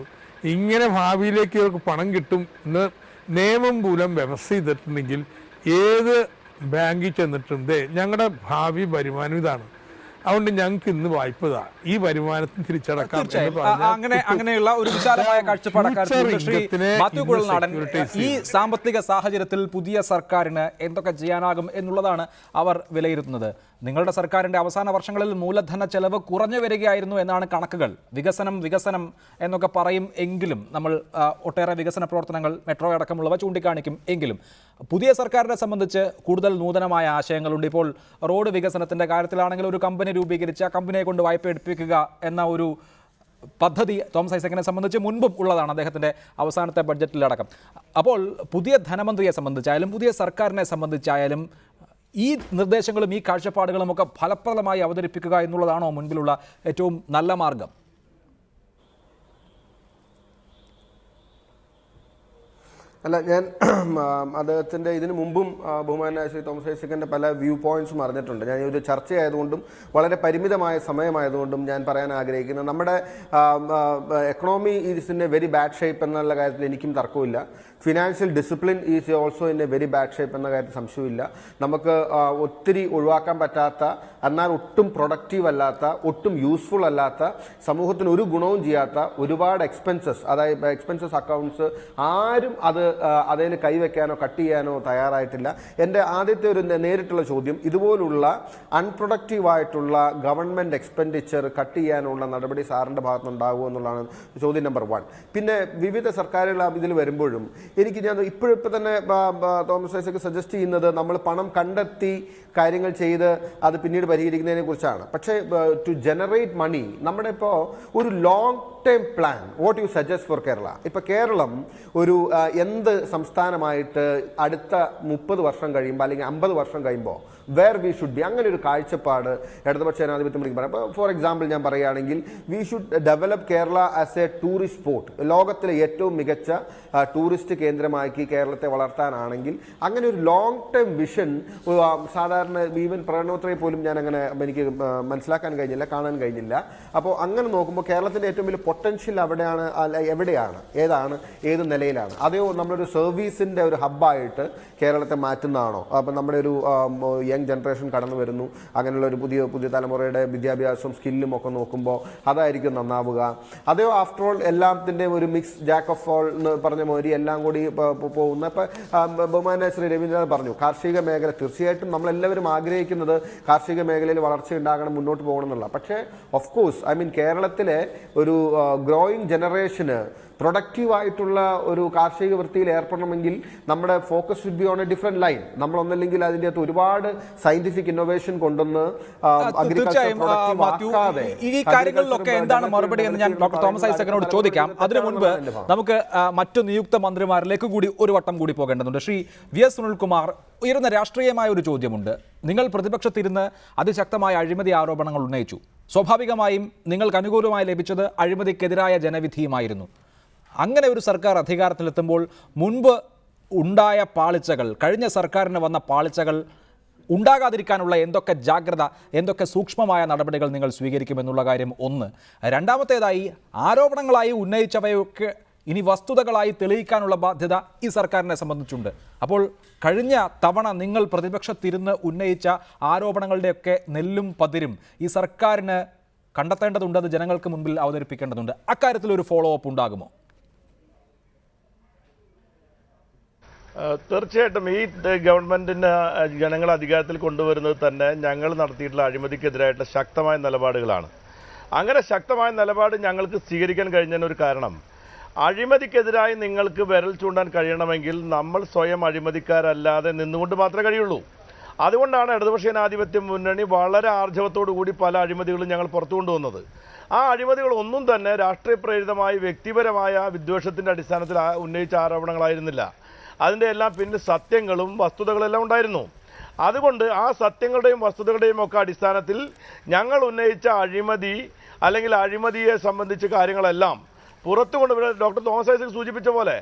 ഇങ്ങനെ ഭാവിയിലേക്ക് ഇവർക്ക് പണം കിട്ടും എന്ന് നിയമം മൂലം വ്യവസ്ഥ ചെയ്തിട്ടുണ്ടെങ്കിൽ ഏത് ബാങ്കിൽ ചെന്നിട്ടുണ്ട്, ഞങ്ങളുടെ ഭാവി വരുമാനം ഇതാണ്, അതുകൊണ്ട് ഞങ്ങൾക്ക് ഇന്ന് വായ്പ ഇതാ, ഈ വരുമാനത്തിന് തിരിച്ചടക്കാം എന്ന് പറഞ്ഞാൽ അങ്ങനെയുള്ള ഒരു വിശാലമായ കാഴ്ചപ്പാടക്കാർ ശ്രീ മാത്യു കുഴൽനാടൻ ഈ സാമ്പത്തിക സാഹചര്യത്തിൽ പുതിയ സർക്കാരിന് എന്തൊക്കെ ചെയ്യാനാകും എന്നുള്ളതാണ് അവർ വിലയിരുത്തുന്നത്. നിങ്ങളുടെ സർക്കാരിൻ്റെ അവസാന വർഷങ്ങളിൽ മൂലധന ചെലവ് കുറഞ്ഞു വരികയായിരുന്നു എന്നാണ് കണക്കുകൾ. വികസനം എന്നൊക്കെ പറയും എങ്കിലും നമ്മൾ ഒട്ടേറെ വികസന പ്രവർത്തനങ്ങൾ മെട്രോ അടക്കമുള്ളവ ചൂണ്ടിക്കാണിക്കും എങ്കിലും പുതിയ സർക്കാരിനെ സംബന്ധിച്ച് കൂടുതൽ നൂതനമായ ആശയങ്ങളുണ്ട്. ഇപ്പോൾ റോഡ് വികസനത്തിൻ്റെ കാര്യത്തിലാണെങ്കിൽ ഒരു കമ്പനി രൂപീകരിച്ച് ആ കമ്പനിയെ കൊണ്ട് വായ്പ എടുപ്പിക്കുക എന്ന ഒരു പദ്ധതി തോമസ് ഐസക്കിനെ സംബന്ധിച്ച് മുൻപും ഉള്ളതാണ്, അദ്ദേഹത്തിൻ്റെ അവസാനത്തെ ബഡ്ജറ്റിലടക്കം. അപ്പോൾ പുതിയ ധനമന്ത്രിയെ സംബന്ധിച്ചായാലും പുതിയ സർക്കാരിനെ സംബന്ധിച്ചായാലും ഈ നിർദ്ദേശങ്ങളും ഈ കാഴ്ചപ്പാടുകളും ഒക്കെ ഫലപ്രദമായി അവതരിപ്പിക്കുക എന്നുള്ളതാണോ മുൻപിലുള്ള ഏറ്റവും നല്ല മാർഗം? അല്ല, ഞാൻ അദ്ദേഹത്തിൻ്റെ ഇതിനു മുമ്പും ബഹുമാനായ ശ്രീ തോമസ് ഐസക്കിൻ്റെ പല വ്യൂ പോയിന്റ്സും അറിഞ്ഞിട്ടുണ്ട്. ഞാൻ ഒരു ചർച്ചയായതുകൊണ്ടും വളരെ പരിമിതമായ സമയമായതുകൊണ്ടും ഞാൻ പറയാൻ ആഗ്രഹിക്കുന്നത്, നമ്മുടെ economy is in A very bad shape എന്നുള്ള കാര്യത്തിൽ എനിക്കും തർക്കമില്ല. Financial discipline is also in A very bad shape എന്ന കാര്യത്തിൽ സംശയമില്ല. നമുക്ക് ഒത്തിരി ഒഴിവാക്കാൻ പറ്റാത്ത, എന്നാൽ ഒട്ടും പ്രൊഡക്റ്റീവ് അല്ലാത്ത, ഒട്ടും യൂസ്ഫുൾ അല്ലാത്ത, സമൂഹത്തിന് ഒരു ഗുണവും ചെയ്യാത്ത ഒരുപാട് എക്സ്പെൻസസ്, അതായത് എക്സ്പെൻസസ് അക്കൗണ്ട്സ് ആരും അതിൽ കൈവയ്ക്കാനോ കട്ട് ചെയ്യാനോ തയ്യാറായിട്ടില്ല. എൻ്റെ ആദ്യത്തെ ഒരു നേരിട്ടുള്ള ചോദ്യം, ഇതുപോലുള്ള അൺപ്രൊഡക്റ്റീവായിട്ടുള്ള ഗവൺമെൻറ് എക്സ്പെൻഡിച്ചർ കട്ട് ചെയ്യാനുള്ള നടപടി സാറിൻ്റെ ഭാഗത്തുനിന്നുണ്ടാകുമോ എന്നുള്ളതാണ് ചോദ്യം നമ്പർ 1. പിന്നെ വിവിധ സർക്കാരുകൾ ഇതിൽ വരുമ്പോഴും ഞാൻ ഇപ്പോഴിപ്പോൾ തന്നെ തോമസ് ഐസക്ക് സജസ്റ്റ് ചെയ്യുന്നത് നമ്മൾ പണം കണ്ടെത്തി കാര്യങ്ങൾ ചെയ്ത് അത് പിന്നീട് പരിഹരിക്കുന്നതിനെ കുറിച്ചാണ്. പക്ഷേ ടു ജനറേറ്റ് മണി, നമ്മുടെ ഇപ്പോൾ ഒരു long term plan, what you suggest for Kerala? ഇപ്പോൾ കേരളം ഒരു എന്ത് സംസ്ഥാനമായിട്ട് അടുത്ത 30 വർഷം കഴിയുമ്പോൾ അല്ലെങ്കിൽ 50 വർഷം കഴിയുമ്പോൾ വേർ വി ഷുഡ് ബി, അങ്ങനെ ഒരു കാഴ്ചപ്പാട് ഇടതുപക്ഷ ജനാധിപത്യം പറയാം. ഇപ്പോൾ ഫോർ എക്സാമ്പിൾ ഞാൻ പറയുകയാണെങ്കിൽ, we should develop Kerala as A tourist spot, ലോകത്തിലെ ഏറ്റവും മികച്ച ടൂറിസ്റ്റ് കേന്ദ്രമാക്കി കേരളത്തെ വളർത്താനാണെങ്കിൽ അങ്ങനെ ഒരു ലോങ് ടേം വിഷൻ സാധാരണ ഈവൻ പ്രകടനോത്രയെ പോലും ഞാൻ അങ്ങനെ എനിക്ക് മനസ്സിലാക്കാൻ കഴിഞ്ഞില്ല, കാണാൻ കഴിഞ്ഞില്ല. അപ്പോൾ അങ്ങനെ നോക്കുമ്പോൾ കേരളത്തിൻ്റെ ഏറ്റവും വലിയ പൊട്ടൻഷ്യൽ അവിടെയാണ്, എവിടെയാണ്, ഏത് നിലയിലാണ്? അതെയോ നമ്മളൊരു സർവീസിൻ്റെ ഒരു ഹബ്ബായിട്ട് കേരളത്തെ മാറ്റുന്നതാണോ? അപ്പം നമ്മുടെ ഒരു യങ് ജനറേഷൻ കടന്നു വരുന്നു, അങ്ങനെയുള്ള ഒരു പുതിയ തലമുറയുടെ വിദ്യാഭ്യാസവും സ്കില്ലും ഒക്കെ നോക്കുമ്പോൾ അതായിരിക്കും നന്നാവുക. അതെയോ ആഫ്റ്റർ ഓൾ എല്ലാത്തിൻ്റെയും ഒരു മിക്സ്, ജാക്ക് ഓഫ് ഓൾ എന്ന് പറഞ്ഞ മോരി എല്ലാം കൂടി പോകുന്ന. ഇപ്പം ബഹുമാന ശ്രീ രവീന്ദ്രനാഥ് പറഞ്ഞു, കാർഷിക മേഖല തീർച്ചയായിട്ടും നമ്മളെല്ലാവരും ആഗ്രഹിക്കുന്നത് കാർഷിക മേഖലയിൽ വളർച്ച ഉണ്ടാകണം, മുന്നോട്ട് പോകണം എന്നുള്ള. പക്ഷേ ഓഫ് കോഴ്സ് കേരളത്തിലെ ഒരു ഗ്രോയിങ് ജനറേഷന് പ്രൊഡക്റ്റീവായിട്ടുള്ള ഒരു കാർഷിക വൃത്തിയിൽ ഏർപ്പെടണമെങ്കിൽ നമ്മുടെ focus should be on a different line. നമ്മളൊന്നല്ലെങ്കിൽ അതിൻ്റെ അകത്ത് ഒരുപാട് സയന്റിഫിക് ഇന്നോവേഷൻ കൊണ്ടുവന്ന് ഈ കാര്യങ്ങളിലൊക്കെ എന്താണ് മറുപടി എന്ന് ഞാൻ ഡോക്ടർ തോമസ് ഐസക്കിനോട് ചോദിക്കാം. അതിനു മുൻപ് നമുക്ക് മറ്റു നിയുക്ത മന്ത്രിമാരിലേക്ക് കൂടി ഒരു വട്ടം കൂടി പോകേണ്ടതുണ്ട്. ശ്രീ വി എസ് സുനിൽകുമാർ, ഉയർന്ന രാഷ്ട്രീയമായ ഒരു ചോദ്യമുണ്ട്. നിങ്ങൾ പ്രതിപക്ഷത്തിരുന്ന് അതിശക്തമായ അഴിമതി ആരോപണങ്ങൾ ഉന്നയിച്ചു. സ്വാഭാവികമായും നിങ്ങൾക്ക് അനുകൂലമായി ലഭിച്ചത് അഴിമതിക്കെതിരായ ജനവിധിയുമായിരുന്നു. അങ്ങനെ ഒരു സർക്കാർ അധികാരത്തിലെത്തുമ്പോൾ മുൻപ് ഉണ്ടായ പാളിച്ചകൾ, കഴിഞ്ഞ സർക്കാരിന് വന്ന പാളിച്ചകൾ ഉണ്ടാകാതിരിക്കാനുള്ള എന്തൊക്കെ ജാഗ്രത, എന്തൊക്കെ സൂക്ഷ്മമായ നടപടികൾ നിങ്ങൾ സ്വീകരിക്കുമെന്നുള്ള കാര്യം ഒന്ന്. രണ്ടാമത്തേതായി, ആരോപണങ്ങളായി ഉന്നയിച്ചവയൊക്കെ ഇനി വസ്തുതകളായി തെളിയിക്കാനുള്ള ബാധ്യത ഈ സർക്കാരിനെ സംബന്ധിച്ചുണ്ട്. അപ്പോൾ കഴിഞ്ഞ തവണ നിങ്ങൾ പ്രതിപക്ഷത്തിരുന്ന് ഉന്നയിച്ച ആരോപണങ്ങളുടെയൊക്കെ നെല്ലും പതിരും ഈ സർക്കാരിന് കണ്ടെത്തേണ്ടതുണ്ട്, അത് ജനങ്ങൾക്ക് മുൻപിൽ അവതരിപ്പിക്കേണ്ടതുണ്ട്. അക്കാര്യത്തിൽ ഒരു ഫോളോ അപ്പ് ഉണ്ടാകുമോ? തീർച്ചയായിട്ടും ഈ ഗവൺമെൻറ്റിന് ജനങ്ങൾ അധികാരത്തിൽ കൊണ്ടുവരുന്നത് തന്നെ ഞങ്ങൾ നടത്തിയിട്ടുള്ള അഴിമതിക്കെതിരായിട്ടുള്ള ശക്തമായ നിലപാടുകളാണ്. അങ്ങനെ ശക്തമായ നിലപാട് ഞങ്ങൾക്ക് സ്വീകരിക്കാൻ കഴിഞ്ഞതിനൊരു കാരണം, അഴിമതിക്കെതിരായി നിങ്ങൾക്ക് വിരൽ ചൂണ്ടാൻ കഴിയണമെങ്കിൽ നമ്മൾ സ്വയം അഴിമതിക്കാരല്ലാതെ നിന്നുകൊണ്ട് മാത്രമേ കഴിയുള്ളൂ. അതുകൊണ്ടാണ് ഇടതുപക്ഷ ജനാധിപത്യ മുന്നണി വളരെ ആർജവത്തോടു കൂടി പല അഴിമതികളും ഞങ്ങൾ പുറത്തു കൊണ്ടുവന്നത്. ആ അഴിമതികൾ ഒന്നും തന്നെ രാഷ്ട്രീയ പ്രേരിതമായ വ്യക്തിപരമായ വിദ്വേഷത്തിൻ്റെ അടിസ്ഥാനത്തിൽ ഉന്നയിച്ച ആരോപണങ്ങളായിരുന്നില്ല. അതിൻ്റെ എല്ലാം പിന്നിൽ സത്യങ്ങളും വസ്തുതകളെല്ലാം ഉണ്ടായിരുന്നു. അതുകൊണ്ട് ആ സത്യങ്ങളുടെയും വസ്തുതകളുടെയും ഒക്കെ അടിസ്ഥാനത്തിൽ ഞങ്ങൾ ഉന്നയിച്ച അഴിമതി അല്ലെങ്കിൽ അഴിമതിയെ സംബന്ധിച്ച കാര്യങ്ങളെല്ലാം പുറത്തു കൊണ്ടുവരാൻ ഡോക്ടർ തോമസ് ഐസക് സൂചിപ്പിച്ച പോലെ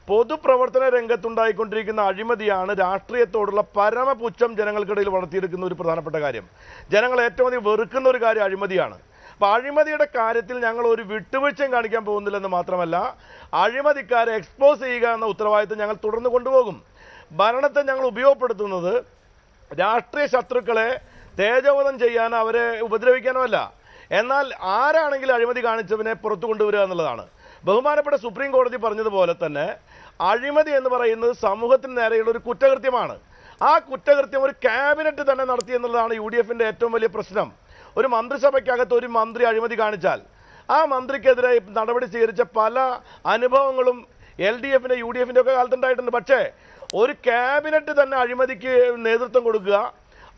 പൊതുപ്രവർത്തന രംഗത്തുണ്ടായിക്കൊണ്ടിരിക്കുന്ന അഴിമതിയാണ് രാഷ്ട്രീയത്തോടുള്ള പരമപുച്ഛം ജനങ്ങൾക്കിടയിൽ വളർത്തിയെടുക്കുന്ന ഒരു പ്രധാനപ്പെട്ട കാര്യം. ജനങ്ങൾ ഏറ്റവും അധികം വെറുക്കുന്ന ഒരു കാര്യം അഴിമതിയാണ്. അപ്പോൾ അഴിമതിയുടെ കാര്യത്തിൽ ഞങ്ങൾ ഒരു വിട്ടുവീഴ്ചയും കാണിക്കാൻ പോകുന്നില്ലെന്ന് മാത്രമല്ല, അഴിമതിക്കാരെ എക്സ്പോസ് ചെയ്യുക എന്ന ഉത്തരവാദിത്വം ഞങ്ങൾ തുടർന്ന് കൊണ്ടുപോകും. ഭരണത്തെ ഞങ്ങൾ ഉപയോഗപ്പെടുത്തുന്നത് രാഷ്ട്രീയ ശത്രുക്കളെ തേജോവധം ചെയ്യാനോ അവരെ ഉപദ്രവിക്കാനോ അല്ല. എന്നാൽ ആരാണെങ്കിലും അഴിമതി കാണിച്ചവനെ പുറത്തു കൊണ്ടുവരിക എന്നുള്ളതാണ്. ബഹുമാനപ്പെട്ട സുപ്രീം കോടതി പറഞ്ഞതുപോലെ തന്നെ അഴിമതി എന്ന് പറയുന്നത് സമൂഹത്തിന് നേരെയുള്ള ഒരു കുറ്റകൃത്യമാണ്. ആ കുറ്റകൃത്യം ഒരു ക്യാബിനറ്റ് തന്നെ നടത്തി എന്നുള്ളതാണ് UDFന്റെ ഏറ്റവും വലിയ പ്രശ്നം. ഒരു മന്ത്രിസഭയ്ക്കകത്ത് ഒരു മന്ത്രി അഴിമതി കാണിച്ചാൽ ആ മന്ത്രിക്കെതിരെ നടപടി സ്വീകരിച്ച പല അനുഭവങ്ങളും LDFന്റെ UDFന്റെ ഒക്കെ കാലത്തുണ്ടായിട്ടുണ്ട്. പക്ഷേ ഒരു ക്യാബിനറ്റ് തന്നെ അഴിമതിക്ക് നേതൃത്വം കൊടുക്കുക,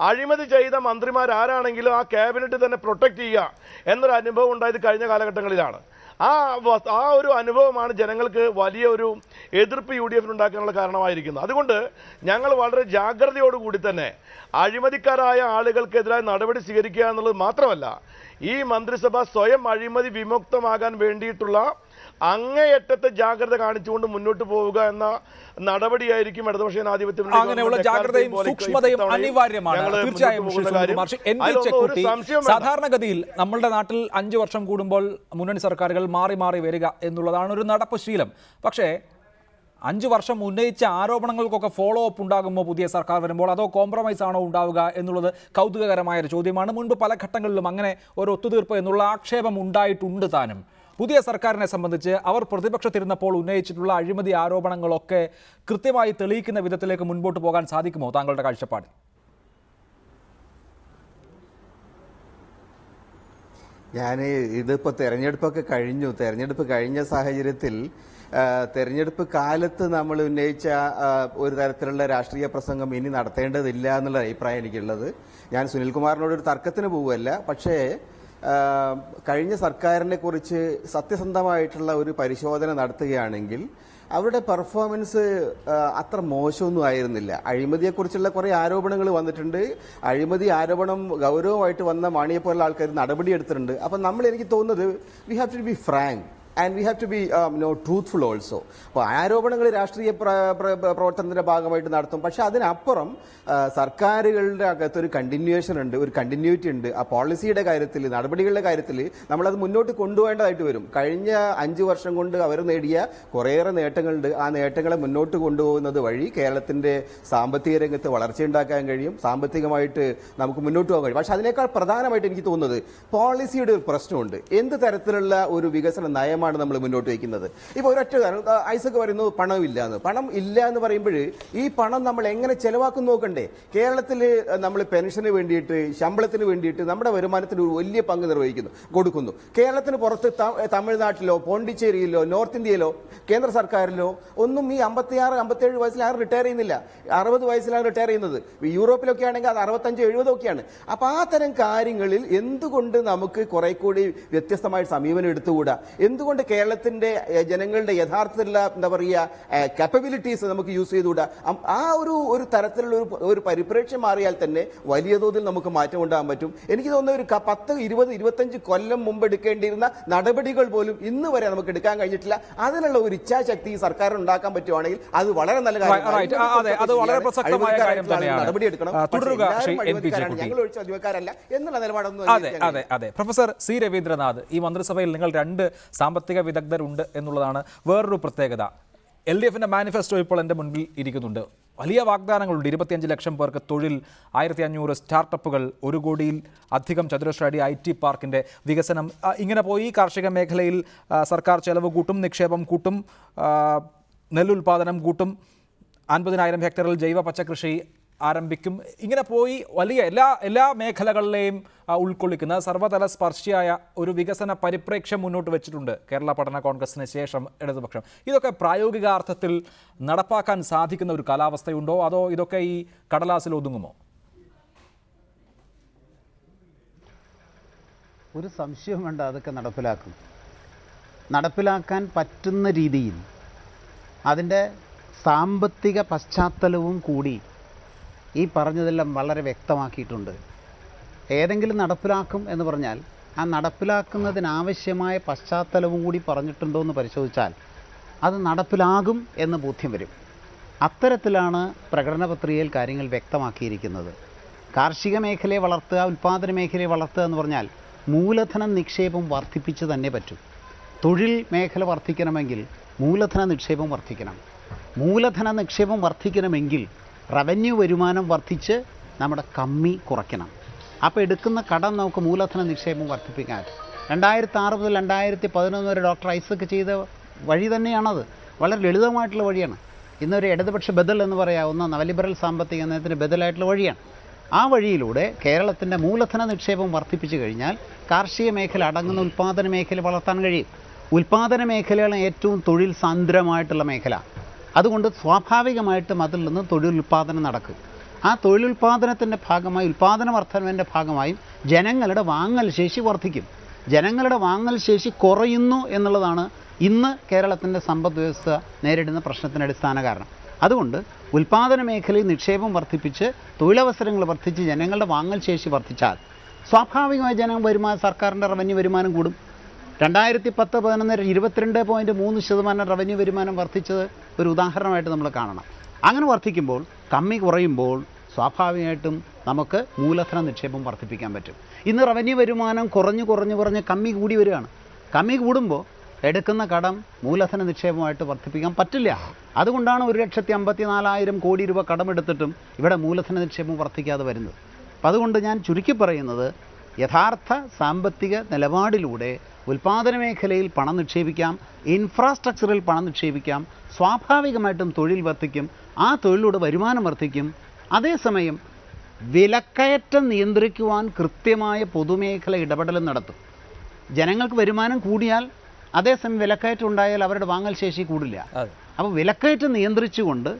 അഴിമതി ചെയ്ത മന്ത്രിമാരാരാണെങ്കിലും ആ ക്യാബിനറ്റ് തന്നെ പ്രൊട്ടക്റ്റ് ചെയ്യുക എന്നൊരു അനുഭവം ഉണ്ടായത് കഴിഞ്ഞ കാലഘട്ടങ്ങളിലാണ്. ആ ഒരു അനുഭവമാണ് ജനങ്ങൾക്ക് വലിയ ഒരു എതിർപ്പ് UDFന് ഉണ്ടാക്കാനുള്ള കാരണമായിരിക്കുന്നത്. അതുകൊണ്ട് ഞങ്ങൾ വളരെ ജാഗ്രതയോടുകൂടി തന്നെ അഴിമതിക്കാരായ ആളുകൾക്കെതിരായ നടപടി സ്വീകരിക്കുക എന്നുള്ളത് മാത്രമല്ല, ഈ മന്ത്രിസഭ സ്വയം അഴിമതി വിമുക്തമാകാൻ വേണ്ടിയിട്ടുള്ള അങ്ങേയറ്റത്തെ ജാഗ്രത കാണിച്ചുകൊണ്ട് മുന്നോട്ട് പോവുക എന്ന നടപടിയായിരിക്കും ഇടതുപക്ഷ ജനാധിപത്യ മുന്നണി. അങ്ങനെയുള്ള ജാഗ്രതയും സൂക്ഷ്മതയും അനിവാര്യമാണ്. തീർച്ചയായും സാധാരണഗതിയിൽ നമ്മളുടെ നാട്ടിൽ 5 വർഷം കൂടുമ്പോൾ മുന്നണി സർക്കാരുകൾ മാറി മാറി വരിക എന്നുള്ളതാണ് ഒരു നടപ്പ് ശീലം. പക്ഷേ 5 വർഷം ഉന്നയിച്ച ആരോപണങ്ങൾക്കൊക്കെ ഫോളോ അപ്പ് ഉണ്ടാകുമ്പോൾ പുതിയ സർക്കാർ വരുമ്പോൾ അതോ കോംപ്രമൈസ് ആണോ ഉണ്ടാവുക എന്നുള്ളത് കൗതുകകരമായൊരു ചോദ്യമാണ്. മുൻപ് പല ഘട്ടങ്ങളിലും അങ്ങനെ ഒരു ഒത്തുതീർപ്പ് എന്നുള്ള ആക്ഷേപം ഉണ്ടായിട്ടുണ്ട് താനും. പുതിയ സർക്കാരിനെ സംബന്ധിച്ച് അവർ പ്രതിപക്ഷത്തിരുന്നപ്പോൾ ഉന്നയിച്ചിട്ടുള്ള അഴിമതി ആരോപണങ്ങളൊക്കെ കൃത്യമായി തെളിയിക്കുന്ന വിധത്തിലേക്ക് മുൻപോട്ട് പോകാൻ സാധിക്കുമോ താങ്കളുടെ കാഴ്ചപ്പാടിൽ? ഇതിപ്പോൾ തെരഞ്ഞെടുപ്പൊക്കെ കഴിഞ്ഞു. തെരഞ്ഞെടുപ്പ് കഴിഞ്ഞ സാഹചര്യത്തിൽ തെരഞ്ഞെടുപ്പ് കാലത്ത് നമ്മൾ ഉന്നയിച്ച ഒരു തരത്തിലുള്ള രാഷ്ട്രീയ പ്രസംഗം ഇനി നടത്തേണ്ടതില്ല എന്നുള്ള അഭിപ്രായം എനിക്കുള്ളത്. ഞാൻ സുനിൽകുമാറിനോടൊരു തർക്കത്തിന് പോവുകയല്ല, പക്ഷേ കഴിഞ്ഞ സർക്കാരിനെ കുറിച്ച് സത്യസന്ധമായിട്ടുള്ള ഒരു പരിശോധന നടത്തുകയാണെങ്കിൽ അവരുടെ പെർഫോമൻസ് അത്ര മോശമൊന്നും ആയിരുന്നില്ല. അഴിമതിയെക്കുറിച്ചുള്ള കുറേ ആരോപണങ്ങൾ വന്നിട്ടുണ്ട്. അഴിമതി ആരോപണം ഗൗരവമായിട്ട് വന്ന മാണിയെ പോലുള്ള ആൾക്കാർ നടപടിയെടുത്തിട്ടുണ്ട്. അപ്പം എനിക്ക് തോന്നുന്നത് we have to be frank and we have to be truthful also. അപ്പോൾ ആരോപണങ്ങൾ രാഷ്ട്രീയ പ്രവർത്തനത്തിന്റെ ഭാഗമായിട്ട് നടത്തും. പക്ഷെ അതിനപ്പുറം സർക്കാരുകളുടെ അകത്തൊരു കണ്ടിന്യൂവേഷൻ ഉണ്ട്, ഒരു കണ്ടിന്യൂറ്റി ഉണ്ട്. ആ പോളിസിയുടെ കാര്യത്തിൽ, നടപടികളുടെ കാര്യത്തിൽ നമ്മളത് മുന്നോട്ട് കൊണ്ടുപോകേണ്ടതായിട്ട് വരും. കഴിഞ്ഞ 5 വർഷം കൊണ്ട് അവർ നേടിയ കുറേയേറെ നേട്ടങ്ങളുണ്ട്. ആ നേട്ടങ്ങളെ മുന്നോട്ട് കൊണ്ടുപോകുന്നത് വഴി കേരളത്തിന്റെ സാമ്പത്തിക രംഗത്ത് വളർച്ചയുണ്ടാക്കാൻ കഴിയും, സാമ്പത്തികമായിട്ട് നമുക്ക് മുന്നോട്ട് പോകാൻ കഴിയും. പക്ഷെ അതിനേക്കാൾ പ്രധാനമായിട്ട് എനിക്ക് തോന്നുന്നത് പോളിസിയുടെ ഒരു പ്രശ്നമുണ്ട്. എന്ത് തരത്തിലുള്ള ഒരു വികസന നയമാണ് നമ്മൾ മുന്നോട്ട് വയ്ക്കുന്നത്? ഇപ്പോൾ ഒരൊറ്റ കാരണം, ഐസക് പറയുന്നത് പണമില്ല എന്ന്. പണം ഇല്ല എന്ന് പറയുമ്പോൾ ഈ പണം നമ്മൾ എങ്ങനെ ചെലവാക്കും നോക്കണ്ടേ? കേരളത്തിൽ നമ്മൾ പെൻഷന് വേണ്ടിയിട്ട്, ശമ്പളത്തിന് വേണ്ടിയിട്ട് നമ്മുടെ വരുമാനത്തിന് ഒരു വലിയ പങ്ക് കൊടുക്കുന്നു. കേരളത്തിന് പുറത്ത് തമിഴ്നാട്ടിലോ പോണ്ടിച്ചേരിയിലോ നോർത്ത് ഇന്ത്യയിലോ കേന്ദ്ര സർക്കാരിലോ ഒന്നും ഈ 56-57 വയസ്സിൽ ആരും റിട്ടയർ ചെയ്യുന്നില്ല. 60 വയസ്സിലാണ് റിട്ടയർ ചെയ്യുന്നത്. യൂറോപ്പിലൊക്കെ ആണെങ്കിൽ അത് 65-70 ഒക്കെയാണ്. അപ്പോൾ ആ തരം കാര്യങ്ങളിൽ എന്തുകൊണ്ട് നമുക്ക് കുറെ കൂടി വ്യത്യസ്തമായ സമീപനം എടുത്തുകൂടാ? എന്തുകൊണ്ട് കേരളത്തിന്റെ ജനങ്ങളുടെ യഥാർത്ഥത്തിലുള്ള എന്താ പറയുക കാപ്പബിലിറ്റീസ് നമുക്ക് യൂസ് ചെയ്തുകൂടാ? ആ ഒരു തരത്തിലുള്ള ഒരു പരിപ്രേക്ഷ്യം മാറിയാൽ തന്നെ വലിയ തോതിൽ നമുക്ക് മാറ്റം ഉണ്ടാകാൻ പറ്റും. എനിക്ക് തോന്നുന്ന ഒരു 10, 20, 25 കൊല്ലം മുമ്പ് എടുക്കേണ്ടിയിരുന്ന നടപടികൾ പോലും ഇന്ന് വരെ നമുക്ക് എടുക്കാൻ കഴിഞ്ഞിട്ടില്ല. അതിനുള്ള ഒരു ഇച്ഛാശക്തി സർക്കാരിന് ഉണ്ടാക്കാൻ പറ്റുവാണെങ്കിൽ അത് വളരെ നല്ല നടപടിയെടുക്കണം. ഞങ്ങൾ ഒഴിച്ച അധികാരമല്ല എന്നുള്ള നിലപാടൊന്നും. അതെ. പ്രൊഫസർ സി രവീന്ദ്രനാഥ്, ഈ മന്ത്രിസഭയിൽ നിങ്ങൾ 2 സാമ്പത്തിക വിദഗ്ധരുണ്ട് എന്നുള്ളതാണ് വേറൊരു പ്രത്യേകത. LDFന്റെ മാനിഫെസ്റ്റോ ഇപ്പോൾ എൻ്റെ മുൻപിൽ ഇരിക്കുന്നുണ്ട്. വലിയ വാഗ്ദാനങ്ങളുണ്ട്. 25 ലക്ഷം പേർക്ക് തൊഴിൽ, 1500 സ്റ്റാർട്ടപ്പുകൾ, 1 കോടിയിൽ അധികം ചതുരശ്ര അടി IT പാർക്കിൻ്റെ വികസനം. ഇങ്ങനെ പോയി കാർഷിക മേഖലയിൽ സർക്കാർ ചെലവ് കൂട്ടും, നിക്ഷേപം കൂട്ടും, നെല്ലുൽപാദനം കൂട്ടും, 50,000 ഹെക്ടറിൽ ജൈവ പച്ചക്കൃഷി ആരംഭിക്കും. ഇങ്ങനെ പോയി വലിയ എല്ലാ മേഖലകളിലെയും ഉൾക്കൊള്ളിക്കുന്ന സർവ്വതല സ്പർശിയായ ഒരു വികസന പരിപ്രേക്ഷ്യം മുന്നോട്ട് വെച്ചിട്ടുണ്ട് കേരള പഠന കോൺഗ്രസിന് ശേഷം ഇടതുപക്ഷം. ഇതൊക്കെ പ്രായോഗികാർത്ഥത്തിൽ നടപ്പാക്കാൻ സാധിക്കുന്ന ഒരു കാലാവസ്ഥയുണ്ടോ, അതോ ഇതൊക്കെ ഈ കടലാസിൽ ഒതുങ്ങുമോ? ഒരു സംശയം വേണ്ട, അതൊക്കെ നടപ്പിലാക്കാൻ പറ്റുന്ന രീതിയിൽ അതിൻ്റെ സാമ്പത്തിക പശ്ചാത്തലവും കൂടി ഈ പറഞ്ഞതെല്ലാം വളരെ വ്യക്തമാക്കിയിട്ടുണ്ട്. ഏതെങ്കിലും നടപ്പിലാക്കും എന്ന് പറഞ്ഞാൽ ആ നടപ്പിലാക്കുന്നതിനാവശ്യമായ പശ്ചാത്തലവും കൂടി പറഞ്ഞിട്ടുണ്ടോ എന്ന് പരിശോധിച്ചാൽ അത് നടപ്പിലാകും എന്ന് ബോധ്യം വരും. അത്തരത്തിലാണ് പ്രകടന പത്രികയിൽ കാര്യങ്ങൾ വ്യക്തമാക്കിയിരിക്കുന്നത്. കാർഷിക മേഖലയെ വളർത്തുക, ഉൽപ്പാദന മേഖലയെ വളർത്തുക എന്ന് പറഞ്ഞാൽ മൂലധന നിക്ഷേപം വർദ്ധിപ്പിച്ച് തന്നെ പറ്റും. തൊഴിൽ മേഖല വർദ്ധിക്കണമെങ്കിൽ മൂലധന നിക്ഷേപം വർദ്ധിക്കണം. മൂലധന നിക്ഷേപം വർദ്ധിക്കണമെങ്കിൽ റവന്യൂ വരുമാനം വർദ്ധിച്ച് നമ്മുടെ കമ്മി കുറയ്ക്കണം. അപ്പോൾ എടുക്കുന്ന കടം നമുക്ക് മൂലധന നിക്ഷേപം വർദ്ധിപ്പിക്കാൻ. 2006 മുതൽ 2011 വരെ ഡോക്ടർ ഐസക് ചെയ്ത വഴി തന്നെയാണത്. വളരെ ലളിതമായിട്ടുള്ള വഴിയാണ്. ഇന്നൊരു ഇടതുപക്ഷ ബദൽ എന്ന് പറയാവുന്ന നവലിബറൽ സാമ്പത്തിക നയത്തിന് ബദലായിട്ടുള്ള വഴിയാണ്. ആ വഴിയിലൂടെ കേരളത്തിൻ്റെ മൂലധന നിക്ഷേപം വർദ്ധിപ്പിച്ചു കഴിഞ്ഞാൽ കാർഷിക മേഖല അടങ്ങുന്ന ഉൽപ്പാദന മേഖല വളർത്താൻ കഴിയും. ഉൽപ്പാദന മേഖലയാണ് ഏറ്റവും തൊഴിൽ സാന്ദ്രമായിട്ടുള്ള മേഖല. അതുകൊണ്ട് സ്വാഭാവികമായിട്ടും അതിൽ നിന്ന് തൊഴിലുൽപ്പാദനം നടക്കും. ആ തൊഴിലുൽപ്പാദനത്തിൻ്റെ ഭാഗമായി, ഉൽപ്പാദന വർധനവിൻ്റെ ഭാഗമായും ജനങ്ങളുടെ വാങ്ങൽ ശേഷി വർദ്ധിക്കും. ജനങ്ങളുടെ വാങ്ങൽ ശേഷി കുറയുന്നു എന്നുള്ളതാണ് ഇന്ന് കേരളത്തിൻ്റെ സമ്പദ് വ്യവസ്ഥ നേരിടുന്ന പ്രശ്നത്തിന് അടിസ്ഥാന കാരണം. അതുകൊണ്ട് ഉൽപ്പാദന മേഖലയിൽ നിക്ഷേപം വർദ്ധിപ്പിച്ച് തൊഴിലവസരങ്ങൾ വർദ്ധിച്ച് ജനങ്ങളുടെ വാങ്ങൽ ശേഷി വർദ്ധിച്ചാൽ സ്വാഭാവികമായി സർക്കാരിൻ്റെ റവന്യൂ വരുമാനം കൂടും. 2010-11 22.3% റവന്യൂ വരുമാനം വർദ്ധിച്ചത് ഒരു ഉദാഹരണമായിട്ട് നമ്മൾ കാണണം. അങ്ങനെ വർദ്ധിക്കുമ്പോൾ, കമ്മി കുറയുമ്പോൾ സ്വാഭാവികമായിട്ടും നമുക്ക് മൂലധന നിക്ഷേപം വർദ്ധിപ്പിക്കാൻ പറ്റും. ഇന്ന് റവന്യൂ വരുമാനം കുറഞ്ഞ് കമ്മി കൂടി വരികയാണ്. കമ്മി കൂടുമ്പോൾ എടുക്കുന്ന കടം മൂലധന നിക്ഷേപമായിട്ട് വർദ്ധിപ്പിക്കാൻ പറ്റില്ല. അതുകൊണ്ടാണ് 1,54,000 കോടി രൂപ കടമെടുത്തിട്ടും ഇവിടെ മൂലധന നിക്ഷേപം വർദ്ധിക്കാതെ വരുന്നത്. അപ്പം അതുകൊണ്ട് ഞാൻ ചുരുക്കി പറയുന്നത്, യഥാർത്ഥ സാമ്പത്തിക നിലപാടിലൂടെ ഉൽപ്പാദന മേഖലയിൽ പണം നിക്ഷേപിക്കാം, ഇൻഫ്രാസ്ട്രക്ചറിൽ പണം നിക്ഷേപിക്കാം, സ്വാഭാവികമായിട്ടും തൊഴിൽ വർദ്ധിക്കും, ആ തൊഴിലിലൂടെ വരുമാനം വർദ്ധിക്കും. അതേസമയം വിലക്കയറ്റം നിയന്ത്രിക്കുവാൻ കൃത്യമായ പൊതുമേഖല ഇടപെടലും നടത്തും. ജനങ്ങൾക്ക് വരുമാനം കൂടിയാൽ അതേസമയം വിലക്കയറ്റം ഉണ്ടായാൽ അവരുടെ വാങ്ങൽ ശേഷി കൂടില്ല. അപ്പോൾ വിലക്കയറ്റം നിയന്ത്രിച്ചുകൊണ്ട്,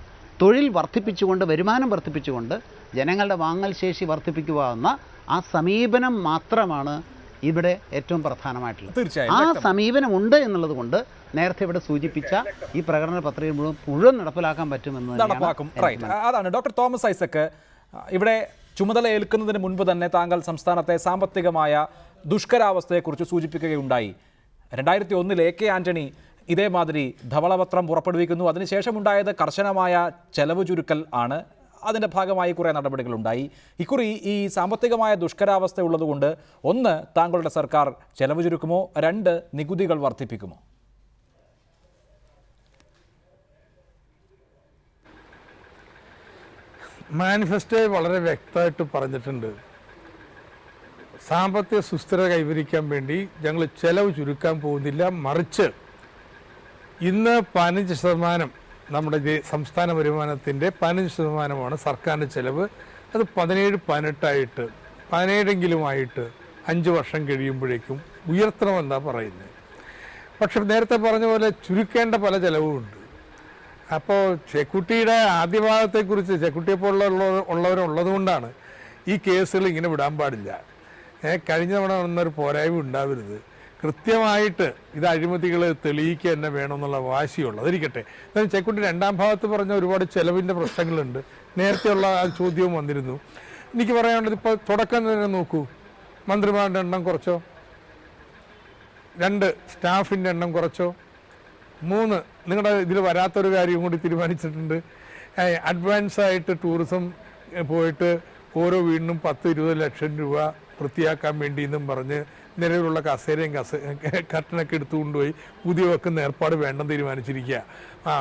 തൊഴിൽ വർദ്ധിപ്പിച്ചുകൊണ്ട്, വരുമാനം വർദ്ധിപ്പിച്ചുകൊണ്ട് ജനങ്ങളുടെ വാങ്ങൽ ശേഷി വർദ്ധിപ്പിക്കുക എന്ന ആ സമീപനം മാത്രമാണ് ഇവിടെ ഏറ്റവും പ്രധാനമായിട്ടുള്ളത്. ആ സമീപനം ഉണ്ട് എന്നുള്ളത് കൊണ്ട് നേരത്തെ ഇവിടെ സൂചിപ്പിച്ച ഈ പ്രകടന പത്രിക മുഴുവൻ നടപ്പിലാക്കാൻ പറ്റുമെന്ന് അതാണ്. ഡോക്ടർ തോമസ് ഐസക്, ഇവിടെ ചുമതല ഏൽക്കുന്നതിന് മുൻപ് തന്നെ താങ്കൾ സംസ്ഥാനത്തെ സാമ്പത്തികമായ ദുഷ്കരാവസ്ഥയെക്കുറിച്ച് സൂചിപ്പിക്കുകയുണ്ടായി. 2001 AK ആന്റണി ഇതേമാതിരി ധവളപത്രം പുറപ്പെടുവിക്കുന്നു. അതിനുശേഷമുണ്ടായത് കർശനമായ ചെലവ് ചുരുക്കൽ ആണ്. അതിൻ്റെ ഭാഗമായി കുറേ നടപടികളുണ്ടായി. ഇക്കുറി ഈ സാമ്പത്തികമായ ദുഷ്കരാവസ്ഥ ഉള്ളതുകൊണ്ട്, ഒന്ന്, താങ്കളുടെ സർക്കാർ ചെലവ് ചുരുക്കുമോ, 2, നികുതികൾ വർദ്ധിപ്പിക്കുമോ? മാനിഫെസ്റ്റോയിൽ വളരെ വ്യക്തമായിട്ട് പറഞ്ഞിട്ടുണ്ട്, സാമ്പത്തിക സുസ്ഥിരത കൈവരിക്കാൻ വേണ്ടി ഞങ്ങൾ ചെലവ് ചുരുക്കാൻ പോകുന്നില്ല, മറിച്ച് ഇന്ന് 15% നമ്മുടെ സംസ്ഥാന വരുമാനത്തിൻ്റെ 15%മാണ് സർക്കാരിൻ്റെ ചെലവ്. അത് 17-18 17എങ്കിലുമായിട്ട് 5 വർഷം കഴിയുമ്പോഴേക്കും ഉയർത്തണമെന്നാണ് പറയുന്നത്. പക്ഷെ നേരത്തെ പറഞ്ഞ പോലെ ചുരുക്കേണ്ട പല ചെലവുമുണ്ട്. അപ്പോൾ ചെക്കുട്ടിയുടെ ആദ്യ ഭാഗത്തെക്കുറിച്ച്, ചെക്കുട്ടിയെപ്പോലുള്ളവരുള്ളത് കൊണ്ടാണ് ഈ കേസുകൾ ഇങ്ങനെ വിടാൻ പാടില്ല. കഴിഞ്ഞ തവണ വന്നൊരു പോരായ്മ ഉണ്ടാവരുത്. കൃത്യമായിട്ട് ഇത് അഴിമതികൾ തെളിയിക്കുക തന്നെ വേണമെന്നുള്ള വാശിയുള്ളത്. അതിരിക്കട്ടെ. എന്നാലും ചെക്കുട്ടി രണ്ടാം ഭാഗത്ത് പറഞ്ഞ ഒരുപാട് ചെലവിൻ്റെ പ്രശ്നങ്ങളുണ്ട്. നേരത്തെയുള്ള ആ ചോദ്യവും വന്നിരുന്നു. എനിക്ക് പറയാനുള്ളത്, ഇപ്പോൾ തുടക്കം തന്നെ നോക്കൂ, മന്ത്രിമാരുടെ എണ്ണം കുറച്ചോ, 2 സ്റ്റാഫിൻ്റെ എണ്ണം കുറച്ചോ, 3 നിങ്ങളുടെ ഇതിൽ വരാത്തൊരു കാര്യം കൂടി തീരുമാനിച്ചിട്ടുണ്ട്. അഡ്വാൻസായിട്ട് ടൂറിസം പോയിട്ട് ഓരോ വീടിനും 10-20 ലക്ഷം രൂപ വൃത്തിയാക്കാൻ വേണ്ടി എന്നും പറഞ്ഞ് നിലവിലുള്ള കസേരയും കർട്ടനൊക്കെ എടുത്തുകൊണ്ടുപോയി പുതിയ വെക്കുന്ന ഏർപ്പാട് വേണ്ടെന്ന് തീരുമാനിച്ചിരിക്കുക.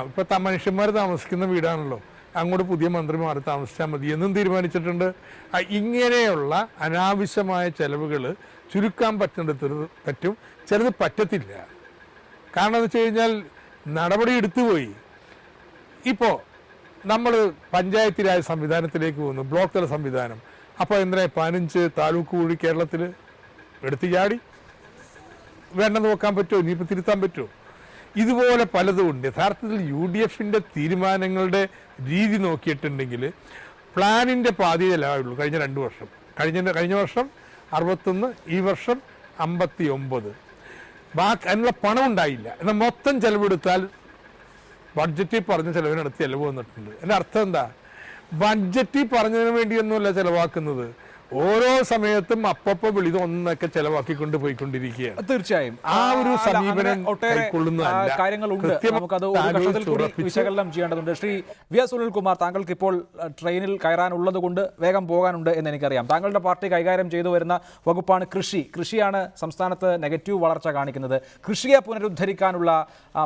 ഇപ്പോൾ മനുഷ്യന്മാർ താമസിക്കുന്ന വീടാണല്ലോ, അങ്ങോട്ട് പുതിയ മന്ത്രിമാർ താമസിച്ചാൽ മതി എന്നും തീരുമാനിച്ചിട്ടുണ്ട്. ഇങ്ങനെയുള്ള അനാവശ്യമായ ചെലവുകൾ ചുരുക്കാൻ പറ്റുന്നിടത്ത് പറ്റും, ചിലത് പറ്റത്തില്ല. കാരണം എന്ന് വെച്ച് കഴിഞ്ഞാൽ നടപടി എടുത്തുപോയി. ഇപ്പോൾ നമ്മൾ പഞ്ചായത്ത് രാജ് സംവിധാനത്തിലേക്ക് പോകുന്നു, ബ്ലോക്ക് തല സംവിധാനം. അപ്പോൾ എന്തിനാ 15 താലൂക്ക് കൂടി കേരളത്തിൽ എടുത്തു ചാടി? വേണ്ടെന്ന് നോക്കാൻ പറ്റുമോ? ഇനിയിപ്പോൾ തിരുത്താൻ പറ്റുമോ? ഇതുപോലെ പലതും ഉണ്ട്. യഥാർത്ഥത്തിൽ UDFൻ്റെ തീരുമാനങ്ങളുടെ രീതി നോക്കിയിട്ടുണ്ടെങ്കിൽ പ്ലാനിൻ്റെ പാതി ചെലവായുള്ളൂ കഴിഞ്ഞ 2 വർഷം. കഴിഞ്ഞ വർഷം 61, ഈ വർഷം 59. അതിനുള്ള പണം ഉണ്ടായില്ല. എന്നാൽ മൊത്തം ചെലവെടുത്താൽ ബഡ്ജറ്റിൽ പറഞ്ഞ ചെലവിനടുത്ത് ചെലവ് വന്നിട്ടുണ്ട്. എൻ്റെ അർത്ഥം എന്താ? ബഡ്ജറ്റിൽ പറഞ്ഞതിന് വേണ്ടിയൊന്നുമല്ല ചെലവാക്കുന്നത്, ഓരോ സമയത്തും അപ്പപ്പോ വിളിത് ഒന്നൊക്കെ ചെലവാക്കിക്കൊണ്ട് പോയിക്കൊണ്ടിരിക്കുകയാണ്. തീർച്ചയായും ആ ഒരു സമീപനം ഒട്ടേറെ കാര്യങ്ങളുണ്ട്, നമുക്കത് ഒരു ഘട്ടത്തിൽ കൂടി വിശകലനം ചെയ്യേണ്ടതുണ്ട്. ശ്രീ വി എസ് സുനിൽകുമാർ, താങ്കൾക്ക് ഇപ്പോൾ ട്രെയിനിൽ കയറാനുള്ളത് കൊണ്ട് വേഗം പോകാനുണ്ട് എന്ന് എനിക്കറിയാം. താങ്കളുടെ പാർട്ടി കൈകാര്യം ചെയ്തു വരുന്ന വകുപ്പാണ് കൃഷി. കൃഷിയാണ് സംസ്ഥാനത്ത് നെഗറ്റീവ് വളർച്ച കാണിക്കുന്നത്. കൃഷിയെ പുനരുദ്ധരിക്കാനുള്ള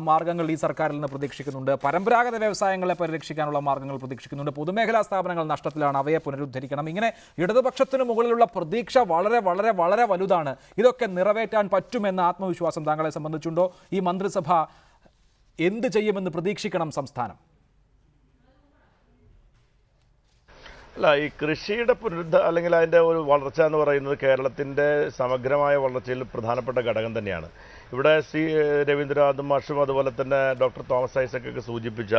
മാർഗങ്ങൾ ഈ സർക്കാരിൽ നിന്ന് പ്രതീക്ഷിക്കുന്നുണ്ട്. പരമ്പരാഗത വ്യവസായങ്ങളെ പരിരക്ഷിക്കാനുള്ള മാർഗങ്ങൾ പ്രതീക്ഷിക്കുന്നുണ്ട്. പൊതുമേഖലാ സ്ഥാപനങ്ങൾ നഷ്ടത്തിലാണ്, അവയെ പുനരുദ്ധരിക്കണം. ഇങ്ങനെ ഇടതുപക്ഷത്തിന് മുകളിലുള്ള പ്രതീക്ഷ വളരെ വളരെ വളരെ വലുതാണ്. ഇതൊക്കെ നിറവേറ്റാൻ പറ്റുമെന്ന ആത്മവിശ്വാസം താങ്കളെ സംബന്ധിച്ചുണ്ടോ? ഈ മന്ത്രിസഭ എന്ത് ചെയ്യുമെന്ന് പ്രതീക്ഷിക്കണം സംസ്ഥാനം? അല്ല, ഈ കൃഷിയുടെ അല്ലെങ്കിൽ അതിൻ്റെ ഒരു വളർച്ച എന്ന് പറയുന്നത് കേരളത്തിൻ്റെ സമഗ്രമായ വളർച്ചയിൽ പ്രധാനപ്പെട്ട ഘടകം തന്നെയാണ്. ഇവിടെ ശ്രീ രവീന്ദ്രനാഥ് മാഷും അതുപോലെ തന്നെ ഡോക്ടർ തോമസ് ഐസക്കൊക്കെ സൂചിപ്പിച്ച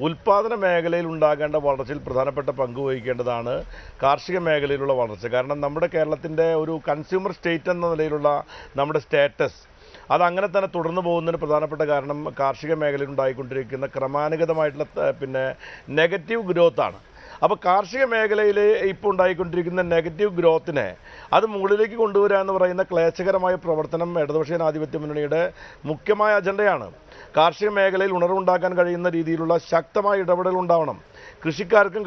ഉൽപ്പാദന മേഖലയിൽ ഉണ്ടാകേണ്ട വളർച്ചയിൽ പ്രധാനപ്പെട്ട പങ്ക് വഹിക്കേണ്ടതാണ് കാർഷിക മേഖലയിലുള്ള വളർച്ച. കാരണം നമ്മുടെ കേരളത്തിൻ്റെ ഒരു കൺസ്യൂമർ സ്റ്റേറ്റ് എന്ന നിലയിലുള്ള നമ്മുടെ സ്റ്റാറ്റസ് അതങ്ങനെ തന്നെ തുടർന്നു പോകുന്നതിന് പ്രധാനപ്പെട്ട കാരണം കാർഷിക മേഖലയിൽ ഉണ്ടായിക്കൊണ്ടിരിക്കുന്ന ക്രമാനുഗതമായിട്ടുള്ള നെഗറ്റീവ് ഗ്രോത്താണ്. അപ്പോൾ കാർഷിക മേഖലയിൽ ഇപ്പോൾ ഉണ്ടായിക്കൊണ്ടിരിക്കുന്ന നെഗറ്റീവ് ഗ്രോത്തിനെ അത് മുകളിലേക്ക് കൊണ്ടുവരിക എന്ന് പറയുന്ന ക്ലേശകരമായ പ്രവർത്തനം ഇടതുപക്ഷ ജനാധിപത്യ മുന്നണിയുടെ മുഖ്യമായ അജണ്ടയാണ്. കാർഷിക മേഖലയിൽ ഉണർവുണ്ടാക്കാൻ കഴിയുന്ന രീതിയിലുള്ള ശക്തമായ ഇടപെടൽ ഉണ്ടാവണം. കൃഷിക്കാർക്കും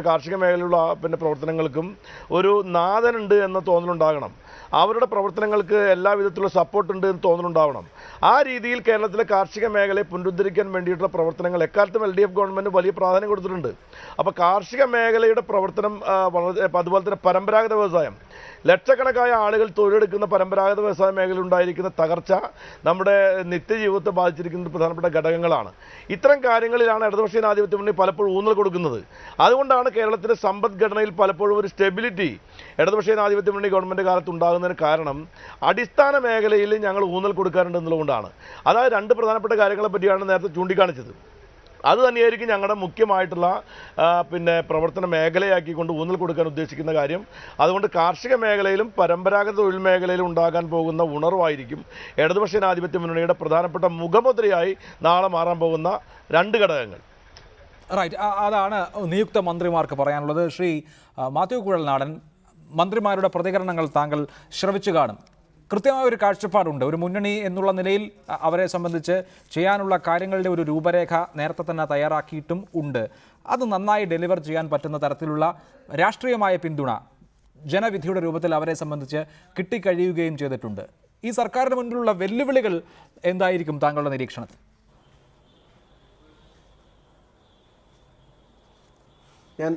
കാർഷിക മേഖലയിലുള്ള പ്രവർത്തനങ്ങൾക്കും ഒരു നാഥനുണ്ട് എന്ന തോന്നലുണ്ടാകണം. അവരുടെ പ്രവർത്തനങ്ങൾക്ക് എല്ലാവിധത്തിലുള്ള സപ്പോർട്ടുണ്ട് എന്ന് തോന്നലുണ്ടാവണം. ആ രീതിയിൽ കേരളത്തിലെ കാർഷിക മേഖലയെ പുനരുദ്ധരിക്കാൻ വേണ്ടിയിട്ടുള്ള പ്രവർത്തനങ്ങൾ എക്കാലത്തും LDF ഗവൺമെൻറ് വലിയ പ്രാധാന്യം കൊടുത്തിട്ടുണ്ട്. അപ്പോൾ കാർഷിക മേഖലയുടെ പ്രവർത്തനം അതുപോലെ തന്നെ പരമ്പരാഗത വ്യവസായം, ലക്ഷക്കണക്കായ ആളുകൾ തൊഴിലെടുക്കുന്ന പരമ്പരാഗത വ്യവസായ മേഖലയിൽ ഉണ്ടായിരിക്കുന്ന തകർച്ച നമ്മുടെ നിത്യജീവിതത്തെ ബാധിച്ചിരിക്കുന്ന പ്രധാനപ്പെട്ട ഘടകങ്ങളാണ്. ഇത്തരം കാര്യങ്ങളിലാണ് ഇടതുപക്ഷ ജനാധിപത്യ മുന്നണി പലപ്പോഴും ഊന്നൽ കൊടുക്കുന്നത്. അതുകൊണ്ടാണ് കേരളത്തിൻ്റെ സമ്പദ്ഘടനയിൽ പലപ്പോഴും ഒരു സ്റ്റെബിലിറ്റി ഇടതുപക്ഷ ജനാധിപത്യ മുന്നണി ഗവൺമെൻറ് കാലത്ത് ഉണ്ടാകുന്നതിന് കാരണം അടിസ്ഥാന മേഖലയിൽ ഞങ്ങൾ ഊന്നൽ കൊടുക്കാറുണ്ട് എന്നുള്ളതുകൊണ്ടാണ്. അതായത് രണ്ട് പ്രധാനപ്പെട്ട കാര്യങ്ങളെ പറ്റിയാണ് നേരത്തെ ചൂണ്ടിക്കാണിച്ചത്. അത് തന്നെയായിരിക്കും ഞങ്ങളുടെ മുഖ്യമായിട്ടുള്ള പ്രവർത്തന മേഖലയാക്കിക്കൊണ്ട് ഊന്നൽ കൊടുക്കാൻ ഉദ്ദേശിക്കുന്ന കാര്യം. അതുകൊണ്ട് കാർഷിക മേഖലയിലും പരമ്പരാഗത തൊഴിൽ മേഖലയിലും ഉണ്ടാകാൻ പോകുന്ന ഉണർവായിരിക്കും ഇടതുപക്ഷ ജനാധിപത്യ മുന്നണിയുടെ പ്രധാനപ്പെട്ട മുഖമുദ്രയായി നാളെ മാറാൻ പോകുന്ന രണ്ട് ഘടകങ്ങൾ. റൈറ്റ്, അതാണ് നിയുക്ത മന്ത്രിമാർക്ക് പറയാനുള്ളത്. ശ്രീ മാത്യു കുഴൽനാടൻ, മന്ത്രിമാരുടെ പ്രതികരണങ്ങൾ താങ്കൾ ശ്രവിച്ചു കാണും. കൃത്യമായ ഒരു കാഴ്ചപ്പാടുണ്ട്. ഒരു മുന്നണി എന്നുള്ള നിലയിൽ അവരെ സംബന്ധിച്ച് ചെയ്യാനുള്ള കാര്യങ്ങളുടെ ഒരു രൂപരേഖ നേരത്തെ തന്നെ തയ്യാറാക്കിയിട്ടും ഉണ്ട്. അത് നന്നായി ഡെലിവർ ചെയ്യാൻ പറ്റുന്ന തരത്തിലുള്ള രാഷ്ട്രീയമായ പിന്തുണ ജനവിധിയുടെ രൂപത്തിൽ അവരെ സംബന്ധിച്ച് കിട്ടിക്കഴിയുകയും ചെയ്തിട്ടുണ്ട്. ഈ സർക്കാരിന് മുൻപിലുള്ള വെല്ലുവിളികൾ എന്തായിരിക്കും താങ്കളുടെ നിരീക്ഷണത്തിൽ? ഞാൻ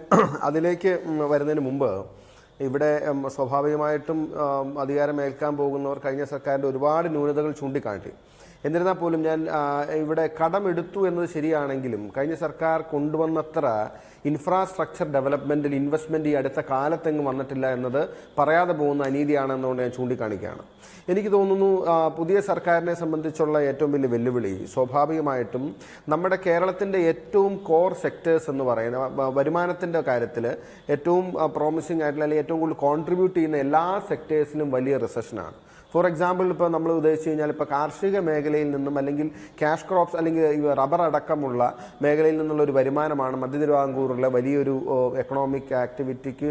അതിലേക്ക് വരുന്നതിന് മുമ്പ് ഇവിടെ സ്വാഭാവികമായിട്ടും അധികാരമേൽക്കാൻ പോകുന്നവർ കഴിഞ്ഞ സർക്കാരിൻ്റെ ഒരുപാട് ന്യൂനതകൾ ചൂണ്ടിക്കാട്ടി. എന്നിരുന്നാൽ പോലും ഞാൻ ഇവിടെ കടമെടുത്തു എന്നത് ശരിയാണെങ്കിലും കഴിഞ്ഞ സർക്കാർ കൊണ്ടുവന്നത്ര ഇൻഫ്രാസ്ട്രക്ചർ ഡെവലപ്മെൻറ്റിൽ ഇൻവെസ്റ്റ്മെൻറ്റ് ഈ അടുത്ത കാലത്തെങ്ങും വന്നിട്ടില്ല എന്നത് പറയാതെ പോകുന്ന അനീതിയാണെന്നുകൊണ്ട് ഞാൻ ചൂണ്ടിക്കാണിക്കുകയാണ്. എനിക്ക് തോന്നുന്നു പുതിയ സർക്കാരിനെ സംബന്ധിച്ചുള്ള ഏറ്റവും വലിയ വെല്ലുവിളി സ്വാഭാവികമായിട്ടും നമ്മുടെ കേരളത്തിൻ്റെ ഏറ്റവും കോർ സെക്ടേഴ്സ് എന്ന് പറയുന്ന വരുമാനത്തിൻ്റെ കാര്യത്തിൽ ഏറ്റവും പ്രോമിസിംഗ് ആയിട്ടുള്ള അല്ലെങ്കിൽ ഏറ്റവും കൂടുതൽ കോൺട്രിബ്യൂട്ട് ചെയ്യുന്ന എല്ലാ സെക്ടേഴ്സിലും വലിയ റിസഷനാണ്. ഫോർ എക്സാമ്പിൾ, ഇപ്പോൾ നമ്മൾ ഉദ്ദേശിച്ച് കഴിഞ്ഞാൽ ഇപ്പോൾ കാർഷിക മേഖലയിൽ നിന്നും അല്ലെങ്കിൽ ക്യാഷ് ക്രോപ്സ് അല്ലെങ്കിൽ റബ്ബർ അടക്കമുള്ള മേഖലയിൽ നിന്നുള്ള ഒരു വരുമാനമാണ് മധ്യ തിരുവിതാംകൂറിലെ വലിയൊരു എക്കണോമിക് ആക്ടിവിറ്റിക്ക്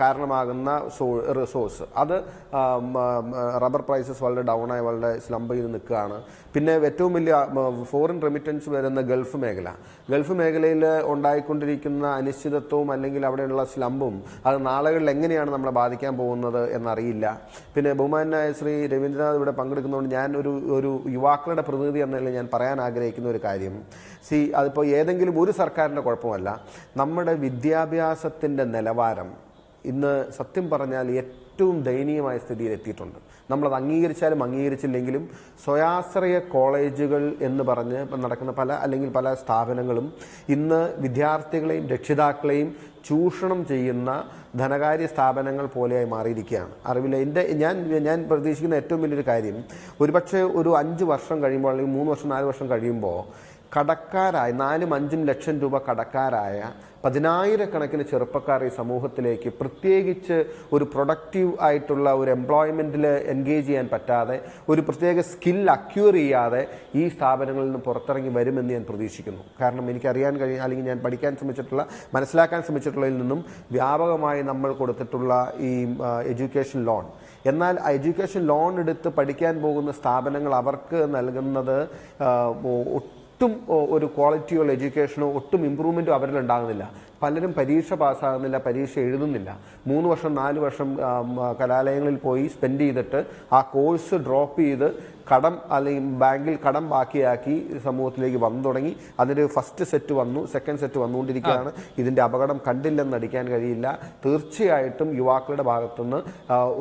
കാരണമാകുന്ന റിസോഴ്സ്. അത് റബ്ബർ പ്രൈസസ് വളരെ ഡൗണായി വളരെ സ്ലംബിൽ നിൽക്കുകയാണ്. പിന്നെ ഏറ്റവും വലിയ ഫോറിൻ റെമിറ്റൻസ് വരുന്ന ഗൾഫ് മേഖലയിൽ ഉണ്ടായിക്കൊണ്ടിരിക്കുന്ന അനിശ്ചിതത്വവും അല്ലെങ്കിൽ അവിടെയുള്ള സ്ലംബും അത് നാളുകളിൽ എങ്ങനെയാണ് നമ്മളെ ബാധിക്കാൻ പോകുന്നത് എന്നറിയില്ല. പിന്നെ ബഹുമാനായ ശ്രീ രവീന്ദ്രനാഥ് ഇവിടെ പങ്കെടുക്കുന്നതുകൊണ്ട് ഞാൻ ഒരു യുവാക്കളുടെ പ്രതിനിധി എന്ന നിലയിൽ ഞാൻ പറയാൻ ആഗ്രഹിക്കുന്ന ഒരു കാര്യം, അതിപ്പോൾ ഏതെങ്കിലും ഒരു സർക്കാരിൻ്റെ കുഴപ്പമല്ല, നമ്മുടെ വിദ്യാഭ്യാസത്തിൻ്റെ നിലവാരം ഇന്ന് സത്യം പറഞ്ഞാൽ ഏറ്റവും ദയനീയമായ സ്ഥിതിയിൽ എത്തിയിട്ടുണ്ട്. നമ്മളത് അംഗീകരിച്ചാലും അംഗീകരിച്ചില്ലെങ്കിലും സ്വയാശ്രയ കോളേജുകൾ എന്ന് പറഞ്ഞ് നടക്കുന്ന പല സ്ഥാപനങ്ങളും ഇന്ന് വിദ്യാർത്ഥികളെയും രക്ഷിതാക്കളെയും ചൂഷണം ചെയ്യുന്ന ധനകാര്യ സ്ഥാപനങ്ങൾ പോലെയായി മാറിയിരിക്കുകയാണ്. അറിവില്ല, ഞാൻ പ്രതീക്ഷിക്കുന്ന ഏറ്റവും വലിയൊരു കാര്യം, ഒരുപക്ഷെ ഒരു 5 വർഷം കഴിയുമ്പോൾ അല്ലെങ്കിൽ 3 വർഷം 4 വർഷം കഴിയുമ്പോൾ കടക്കാരായ 4-5 ലക്ഷം രൂപ കടക്കാരായ 10,000-കണക്കിന് ചെറുപ്പക്കാർ ഈ സമൂഹത്തിലേക്ക് പ്രത്യേകിച്ച് ഒരു പ്രൊഡക്റ്റീവ് ആയിട്ടുള്ള ഒരു എംപ്ലോയ്മെൻറ്റിൽ എൻഗേജ് ചെയ്യാൻ പറ്റാതെ ഒരു പ്രത്യേക സ്കിൽ അക്യൂർ ചെയ്യാതെ ഈ സ്ഥാപനങ്ങളിൽ നിന്ന് പുറത്തിറങ്ങി വരുമെന്ന് ഞാൻ പ്രതീക്ഷിക്കുന്നു. കാരണം എനിക്കറിയാൻ കഴിയും, അല്ലെങ്കിൽ ഞാൻ പഠിക്കാൻ ശ്രമിച്ചിട്ടുള്ള, മനസ്സിലാക്കാൻ ശ്രമിച്ചിട്ടുള്ളതിൽ നിന്നും വ്യാപകമായി നമ്മൾ കൊടുത്തിട്ടുള്ള ഈ എഡ്യൂക്കേഷൻ ലോൺ, എന്നാൽ ആ എഡ്യൂക്കേഷൻ ലോൺ എടുത്ത് പഠിക്കാൻ പോകുന്ന സ്ഥാപനങ്ങൾ അവർക്ക് നൽകുന്നത് ഒട്ടും ഒരു ക്വാളിറ്റിയുള്ള എഡ്യൂക്കേഷനോ ഒട്ടും ഇമ്പ്രൂവ്മെൻറ്റും അവരിൽ ഉണ്ടാകുന്നില്ല. പലരും പരീക്ഷ പാസ്സാകുന്നില്ല, പരീക്ഷ എഴുതുന്നില്ല. 3 വർഷം 4 വർഷം കലാലയങ്ങളിൽ പോയി സ്പെൻഡ് ചെയ്തിട്ട് ആ കോഴ്സ് ഡ്രോപ്പ് ചെയ്ത് കടം അല്ലെങ്കിൽ ബാങ്കിൽ കടം ബാക്കിയാക്കി സമൂഹത്തിലേക്ക് വന്നു തുടങ്ങി. അതിൻ്റെ ഫസ്റ്റ് സെറ്റ് വന്നു, സെക്കൻഡ് സെറ്റ് വന്നുകൊണ്ടിരിക്കുകയാണ്. ഇതിൻ്റെ അപകടം കണ്ടില്ലെന്ന് നടിക്കാൻ കഴിയില്ല. തീർച്ചയായിട്ടും യുവാക്കളുടെ ഭാഗത്തുനിന്ന്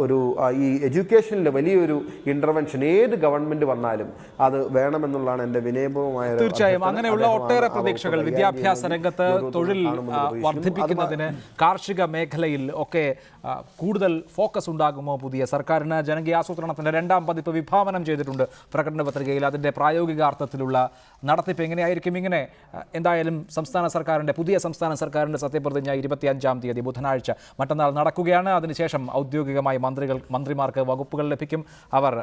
ഒരു ഈ എഡ്യൂക്കേഷനിൽ വലിയൊരു ഇൻ്റർവെൻഷൻ ഏത് ഗവൺമെൻറ് വന്നാലും അത് വേണമെന്നുള്ളതാണ് എൻ്റെ വിനയപൂർവമായ. തീർച്ചയായും അങ്ങനെയുള്ള ഒട്ടേറെ പ്രതീക്ഷകൾ വിദ്യാഭ്യാസ രംഗത്ത്, തൊഴിൽ വർദ്ധിപ്പിക്കുന്നതിന്, കാർഷിക മേഖലയിൽ ഒക്കെ കൂടുതൽ ഫോക്കസ് ഉണ്ടാകുമോ പുതിയ സർക്കാരിന്? ജനകീയാസൂത്രണത്തിൻ്റെ 2ാം പതിപ്പ് വിഭാവനം ചെയ്തിട്ടുണ്ട് പ്രകടന പത്രികയിൽ. അതിൻ്റെ പ്രായോഗികാർത്ഥത്തിലുള്ള നടത്തിപ്പ് എങ്ങനെയായിരിക്കും? ഇങ്ങനെ എന്തായാലും പുതിയ സംസ്ഥാന സർക്കാരിൻ്റെ സത്യപ്രതിജ്ഞ 25-ാം തീയതി ബുധനാഴ്ച മറ്റന്നാൾ നടക്കുകയാണ്. അതിനുശേഷം ഔദ്യോഗികമായി മന്ത്രിമാർക്ക് വകുപ്പുകൾ ലഭിക്കും. അവർ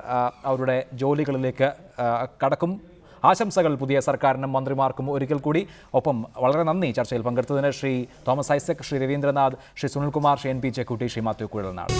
അവരുടെ ജോലികളിലേക്ക് കടക്കും. ആശംസകൾ പുതിയ സർക്കാരിനും മന്ത്രിമാർക്കും ഒരിക്കൽ കൂടി. ഒപ്പം വളരെ നന്ദി ചർച്ചയിൽ പങ്കെടുത്തതിന് ശ്രീ തോമസ് ഐസക്, ശ്രീ രവീന്ദ്രനാഥ്, ശ്രീ സുനിൽകുമാർ, ശ്രീ NP ചെക്കുട്ടി, ശ്രീ മാത്യു കുഴൽനാട്.